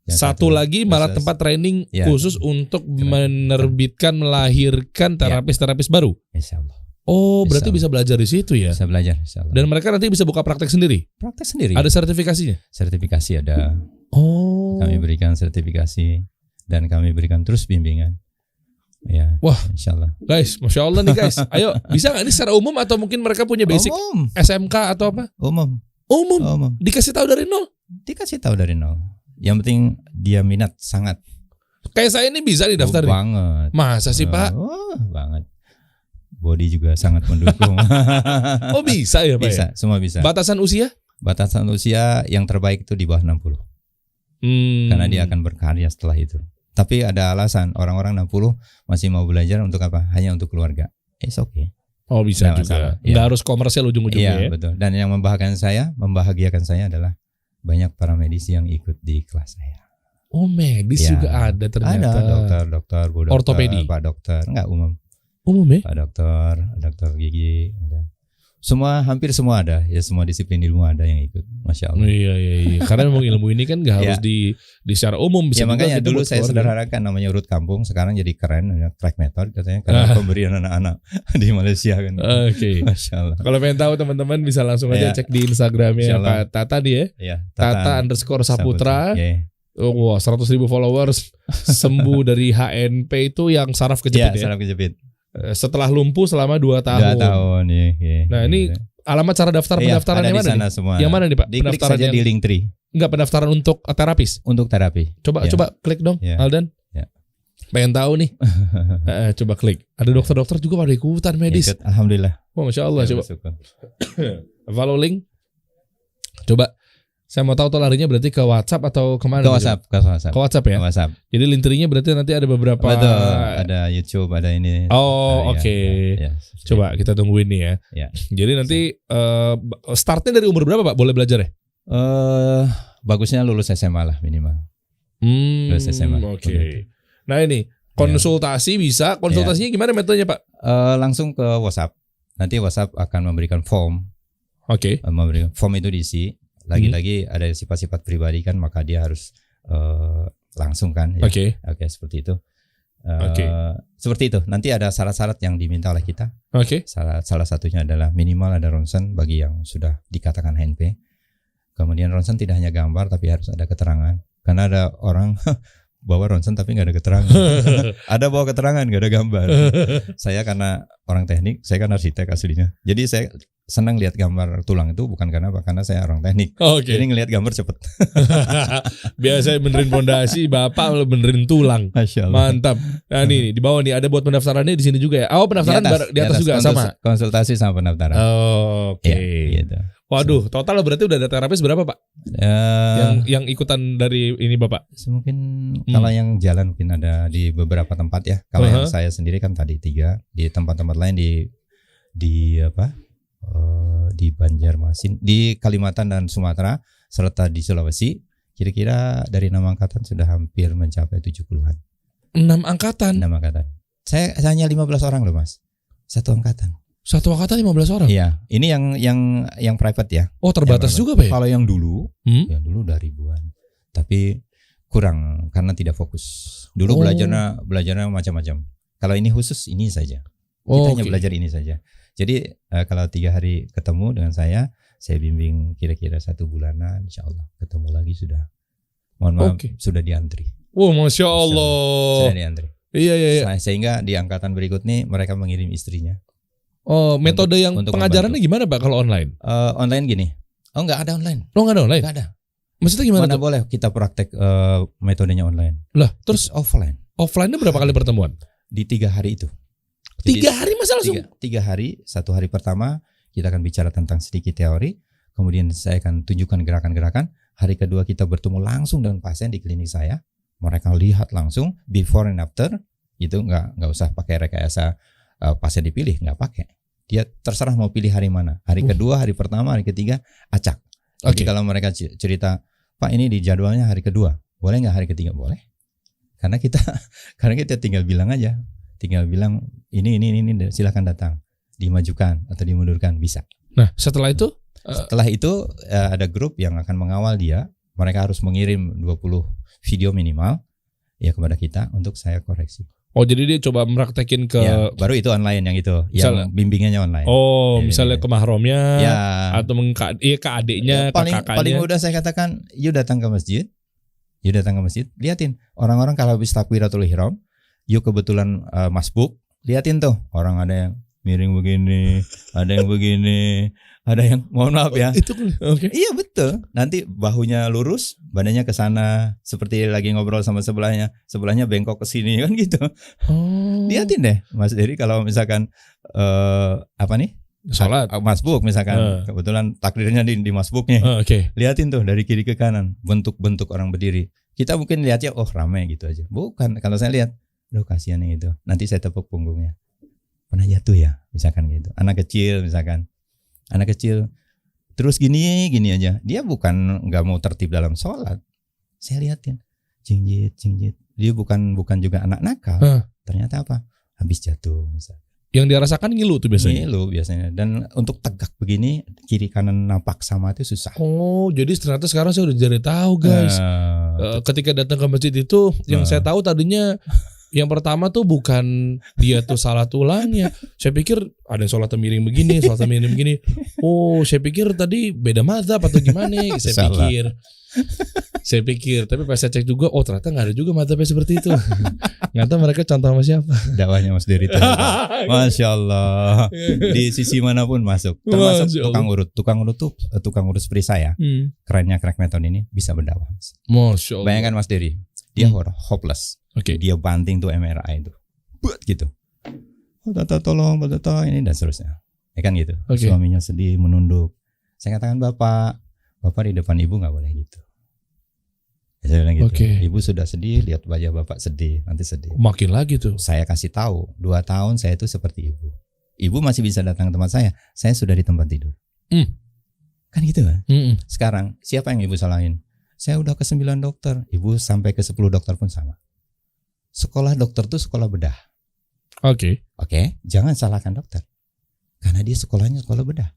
S3: Satu lagi malah tempat training khusus untuk menerbitkan, melahirkan terapis-terapis baru.
S1: Insya Allah.
S3: Oh, berarti bisa belajar di situ ya?
S1: Bisa belajar, insya Allah.
S3: Dan mereka nanti bisa buka praktek sendiri?
S1: Praktek sendiri.
S3: Ada sertifikasinya?
S1: Sertifikasi ada.
S3: Oh.
S1: Kami berikan sertifikasi dan kami berikan terus bimbingan. Ya.
S3: Wah,
S1: insya Allah.
S3: Guys, masya Allah nih guys. Ayo, bisa nggak ini secara umum atau mungkin mereka punya basic SMK atau apa?
S1: Umum.
S3: Dikasih tahu dari nol?
S1: Dikasih tahu dari nol. Yang penting dia minat sangat.
S3: Kayak saya ini bisa didaftarin?
S1: Banget.
S3: Masa sih Pak?
S1: Banget. Body juga sangat mendukung.
S3: Oh bisa ya Pak?
S1: Bisa, semua bisa.
S3: Batasan usia?
S1: Batasan usia yang terbaik itu di bawah 60. Karena dia akan berkarya setelah itu. Tapi ada alasan, orang-orang 60 masih mau belajar untuk apa? Hanya untuk keluarga. It's okay.
S3: Oh bisa juga. Nggak harus komersial ujung-ujungnya ya?
S1: Iya betul. Dan yang membahagiakan saya adalah banyak para medis yang ikut di kelas saya.
S3: Oh medis juga ada ternyata.
S1: Ada dokter, bu dokter,
S3: ortopedi,
S1: pak dokter, enggak umum.
S3: Umum ya?
S1: Pak dokter gigi, ada. Hampir semua ada. Ya semua disiplin ilmu ada yang ikut. Masya Allah.
S3: Iya. Karena memang ilmu ini kan nggak harus di secara umum. Bisa
S1: makanya dulu saya sederhanakan namanya urut kampung. Sekarang jadi keren, crack method katanya. Karena pemberian anak-anak di Malaysia kan.
S3: Oke.
S1: Masya Allah.
S3: Kalau pengen tahu teman-teman bisa langsung aja cek di Instagramnya Pak Tata dia. Tata_Saputra. Wah 100.000 followers. Sembuh dari HNP itu yang saraf kejepit ya.
S1: Saraf kejepit.
S3: Setelah lumpuh selama 2 tahun.
S1: 2 tahun ya.
S3: Nah ini alamat cara pendaftaran yang mana nih?
S1: Semua.
S3: Yang mana nih Pak?
S1: Diklik saja di Linktree.
S3: Enggak, pendaftaran untuk terapis.
S1: Untuk terapi.
S3: Coba klik dong, Aldan. Pengen tahu nih. Coba klik. Ada dokter-dokter juga pada ikutan medis.
S1: Alhamdulillah.
S3: Oh, masya Allah. Coba. Follow link. Coba. Saya mau tahu tuh larinya berarti ke WhatsApp atau kemana?
S1: Ke WhatsApp.
S3: Ke WhatsApp ya?
S1: Ke WhatsApp.
S3: Jadi lintrinya berarti nanti ada beberapa.
S1: Betul. Ada YouTube, ada ini.
S3: Oh, oke. Coba kita tungguin nih ya. Jadi nanti startnya dari umur berapa Pak? Boleh belajar ya?
S1: Bagusnya lulus SMA lah minimal. Lulus SMA.
S3: Oke. Nah ini konsultasi bisa. Konsultasinya gimana metodenya Pak?
S1: Langsung ke WhatsApp. Nanti WhatsApp akan memberikan form.
S3: Oke.
S1: Memberikan form itu diisi. Lagi-lagi ada sifat-sifat pribadi kan, maka dia harus langsung kan. Ya. Oke, seperti itu. Seperti itu. Nanti ada syarat-syarat yang diminta oleh kita. Salah satunya adalah minimal ada ronsen bagi yang sudah dikatakan HNP. Kemudian ronsen tidak hanya gambar tapi harus ada keterangan. Karena ada orang bawa ronsen tapi nggak ada keterangan. Ada bawa keterangan nggak ada gambar. Saya karena orang teknik, saya kan arsitek aslinya. Jadi saya senang lihat gambar tulang itu bukan karena apa? Karena saya orang teknik. Jadi ngelihat gambar cepet.
S3: Biasa benerin fondasi, Bapak benerin tulang.
S1: Masya Allah.
S3: Mantap. Nah nih di bawah nih ada buat pendaftarannya di sini juga ya. Oh pendaftaran di atas juga sama.
S1: Konsultasi sama pendaftaran.
S3: Oke.
S1: Gitu.
S3: Waduh, total berarti udah ada terapis berapa Pak? Yang ikutan dari ini Bapak?
S1: Mungkin kalau yang jalan mungkin ada di beberapa tempat ya. Kalau yang saya sendiri kan tadi 3, di tempat-tempat lain di di Banjarmasin, di Kalimantan dan Sumatera, serta di Sulawesi. Kira-kira dari 6 angkatan sudah hampir mencapai 70-an.
S3: 6 angkatan?
S1: 6 angkatan. Saya hanya 15 orang loh Mas. Satu angkatan.
S3: Satu angkatan 15 orang?
S1: Iya. Ini yang private ya.
S3: Oh terbatas juga Pak ya?
S1: Kalau yang dulu udah ribuan. Tapi kurang karena tidak fokus. Dulu belajarnya macam-macam. Kalau ini khusus ini saja. Kita hanya belajar ini saja. Jadi kalau 3 hari ketemu dengan saya bimbing kira-kira 1 bulanan, insya Allah ketemu lagi sudah. Mohon maaf sudah diantri.
S3: Oh Masya Allah.
S1: Sudah diantri.
S3: Iya.
S1: Sehingga di angkatan berikut nih mereka mengirim istrinya.
S3: Oh metode yang
S1: untuk
S3: pengajarannya gimana Pak kalau online?
S1: Online gini. Oh nggak ada online.
S3: Oh nggak ada online?
S1: Nggak ada.
S3: Maksudnya gimana?
S1: Mana boleh kita praktek metodenya online.
S3: Lah terus
S1: offline.
S3: Offline-nya berapa kali pertemuan?
S1: Di 3 hari itu.
S3: 3 hari masa langsung?
S1: 3 hari. 1 hari pertama kita akan bicara tentang sedikit teori. Kemudian saya akan tunjukkan gerakan-gerakan. Hari kedua kita bertemu langsung dengan pasien di klinik saya. Mereka lihat langsung before and after. Itu nggak usah pakai rekayasa pasien dipilih, nggak pakai. Dia terserah mau pilih hari mana. Hari kedua, hari pertama, hari ketiga acak. Jadi kalau mereka cerita, Pak ini di jadwalnya hari kedua, boleh nggak hari ketiga? Boleh. Karena kita tinggal bilang aja. Tinggal bilang ini silakan datang, dimajukan atau dimundurkan bisa.
S3: Nah setelah itu
S1: ada grup yang akan mengawal dia. Mereka harus mengirim 20 video minimal ya kepada kita untuk saya koreksi.
S3: Oh jadi dia coba meraktekin ke
S1: ya, baru itu online yang itu yang bimbingannya online.
S3: Oh misalnya ke mahromnya atau ke adiknya, ke kakaknya.
S1: Paling mudah saya katakan yuk datang ke masjid. Liatin orang-orang kalau habis takbiratul ihram. Yuk kebetulan masbuk, liatin tuh orang ada yang miring begini, ada yang begini, ada yang mohon maaf ya.
S3: Itu
S1: Iya betul. Nanti bahunya lurus, badannya ke sana seperti lagi ngobrol sama sebelahnya bengkok ke sini kan gitu. Liatin deh Mas Dery kalau misalkan
S3: salat
S1: masbuk misalkan kebetulan takdirnya di masbuknya. Liatin tuh dari kiri ke kanan bentuk-bentuk orang berdiri. Kita mungkin lihatnya ramai gitu aja. Bukan, kalau saya lihat loh kasihan yang itu. Nanti saya tepuk punggungnya. Pernah jatuh ya, misalkan gitu. Anak kecil terus gini aja. Dia bukan nggak mau tertib dalam sholat. Saya liatin, jingjit. Dia bukan juga anak nakal. Ternyata apa? Habis jatuh misalkan.
S3: Yang dia rasakan ngilu tuh biasanya.
S1: Dan untuk tegak begini kiri kanan napak sama itu susah.
S3: Oh, jadi ternyata sekarang saya udah jadi tahu guys. Ketika datang ke masjid itu yang saya tahu tadinya yang pertama tuh bukan dia tuh salah tulangnya. Saya pikir ada yang sholat miring begini, sholat miring begini. Oh, saya pikir tadi beda mazhab atau gimana? Saya pikir. Tapi pas saya cek juga, oh ternyata nggak ada juga mazhabnya seperti itu. Nggak tahu mereka contoh sama siapa.
S1: Dakwahnya Mas Dery. Masya Allah. Di sisi manapun masuk. Termasuk tukang urut tuh tukang urut seperti saya. Kerennya crack method ini bisa berdakwah.
S3: Masya Allah.
S1: Bayangkan Mas Dery. Dia hopeless. Dia banting tuh MRI itu, buat gitu. Tolong, ini dan seterusnya. Ya kan gitu. Suaminya sedih, menunduk. Saya katakan bapak di depan ibu nggak boleh gitu. Saya bilang gitu. Ibu sudah sedih, lihat wajah bapak sedih, nanti sedih.
S3: Makin lagi tuh.
S1: Saya kasih tahu, 2 tahun saya itu seperti ibu. Ibu masih bisa datang ke tempat saya sudah di tempat tidur. Kan gitu kan. Sekarang siapa yang ibu salahin? Saya udah ke 9 dokter, ibu sampai ke 10 dokter pun sama. Sekolah dokter tuh sekolah bedah. Oke, jangan salahkan dokter. Karena dia sekolahnya sekolah bedah.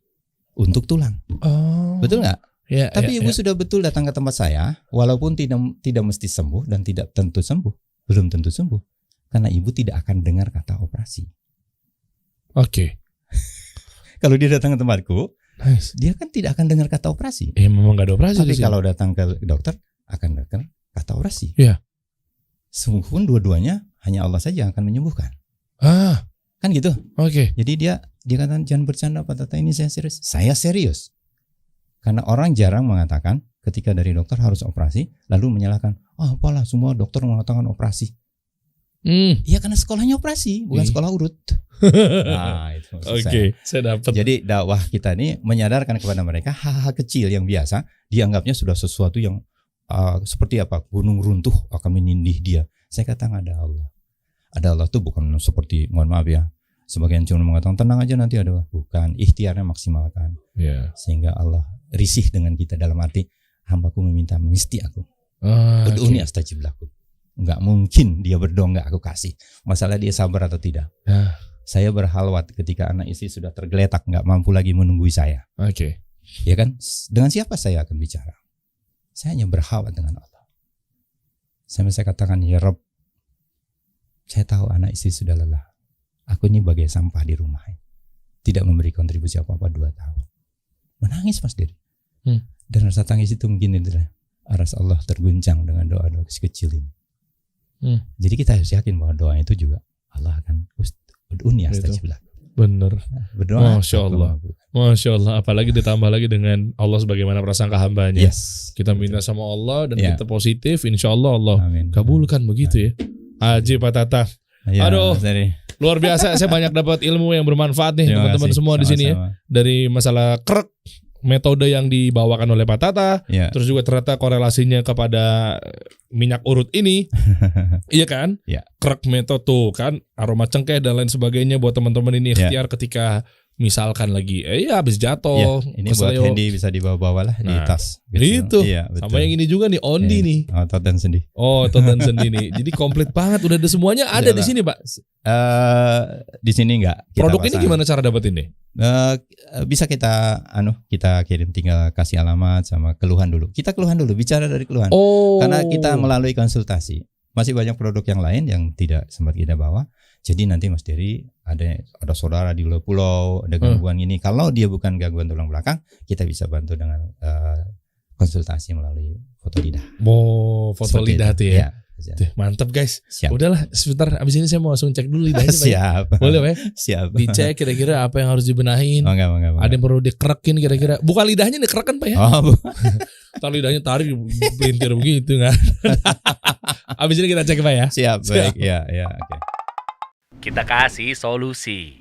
S1: Untuk tulang. Betul nggak? Tapi ibu sudah betul datang ke tempat saya, walaupun tidak mesti sembuh dan tidak tentu sembuh. Belum tentu sembuh. Karena ibu tidak akan dengar kata operasi. Kalau dia datang ke tempatku, dia kan tidak akan dengar kata operasi.
S3: Memang gak ada operasi.
S1: Tapi kalau datang ke dokter akan dengar kata operasi. Sembuh pun dua-duanya hanya Allah saja yang akan menyembuhkan. Kan gitu. Jadi dia katakan jangan bercanda Pak Tata, ini saya serius. Saya serius. Karena orang jarang mengatakan ketika dari dokter harus operasi lalu menyalahkan, apalah semua dokter mengatakan operasi. Iya karena sekolahnya operasi, bukan sekolah urut. Nah, itu
S3: saya dapat.
S1: Jadi dakwah kita ini menyadarkan kepada mereka hal-hal kecil yang biasa dianggapnya sudah sesuatu yang seperti apa gunung runtuh akan menindih dia. Saya katakan ada Allah. Ada Allah tuh bukan seperti mohon maaf ya, Sebagian cuma mengatakan tenang aja nanti ada. Bukan, ikhtiarnya maksimalkan. Sehingga Allah risih dengan kita dalam arti hambaku meminta mesti aku. Ud'uni astajib lakum. Enggak mungkin dia berdoa enggak aku kasih. Masalah dia sabar atau tidak. Saya berhalwat ketika anak istri sudah tergeletak enggak mampu lagi menunggu saya. Ya kan? Dengan siapa saya akan bicara? Saya hanya berhalwat dengan Allah. Sampai saya katakan, ya Rabb, saya tahu anak istri sudah lelah. Aku ini bagai sampah di rumah. Tidak memberi kontribusi apa-apa 2 tahun. Menangis Mas Diri. Dan rasa tangis itu mungkin itulah aras Allah terguncang dengan doa-doa kecil ini. Jadi kita harus yakin bahwa doa itu juga Allah akan ud'uni astajib lakum.
S3: Bener.
S1: Berdoa.
S3: Masya Allah. Apalagi ditambah lagi dengan Allah sebagaimana prasangka hambanya. Kita minta sama Allah dan kita positif, insya Allah Allah kabulkan begitu ya. Aji Pak Tata. Aduh, luar biasa. Saya banyak dapat ilmu yang bermanfaat nih teman-teman semua di sini ya. Dari masalah krek, metode yang dibawakan oleh Pak Tata, terus juga ternyata korelasinya kepada minyak urut ini, iya kan? Krek metode tuh kan, aroma cengkeh dan lain sebagainya buat teman-teman ini ikhtiar ketika misalkan lagi habis jatuh.
S1: Ini buat Hendy bisa dibawa-bawa lah di tas.
S3: Gitu. Sama yang ini juga nih Ondi nih.
S1: Otot dan sendi.
S3: Otot dan sendi nih. Jadi komplit banget, udah ada semuanya ada di sini, Pak.
S1: Di sini enggak.
S3: Produk ini gimana cara dapetin nih?
S1: Bisa kita kirim, tinggal kasih alamat sama keluhan dulu. Kita keluhan dulu, bicara dari keluhan. Karena kita melalui konsultasi. Masih banyak produk yang lain yang tidak sempat kita bawa. Jadi nanti Mas Dery ada saudara di luar pulau ada gangguan ini. Kalau dia bukan gangguan tulang belakang, kita bisa bantu dengan konsultasi melalui foto lidah.
S3: Foto
S1: seperti
S3: lidah
S1: itu.
S3: tuh ya. Mantap guys.
S1: Siap.
S3: Udahlah sebentar, abis ini saya mau langsung cek dulu lidahnya.
S1: Siap.
S3: Boleh Pak?
S1: Siap.
S3: Dicek kira-kira apa yang harus dibenahin.
S1: Enggak.
S3: Ada yang perlu dikerekin kira-kira. Bukan lidahnya dikerekin Pak ya? Ntar lidahnya tarik pelintir begitu kan. Abis ini kita cek Pak ya.
S1: Siap. Baik. Ya, oke.
S2: Kita kasih solusi.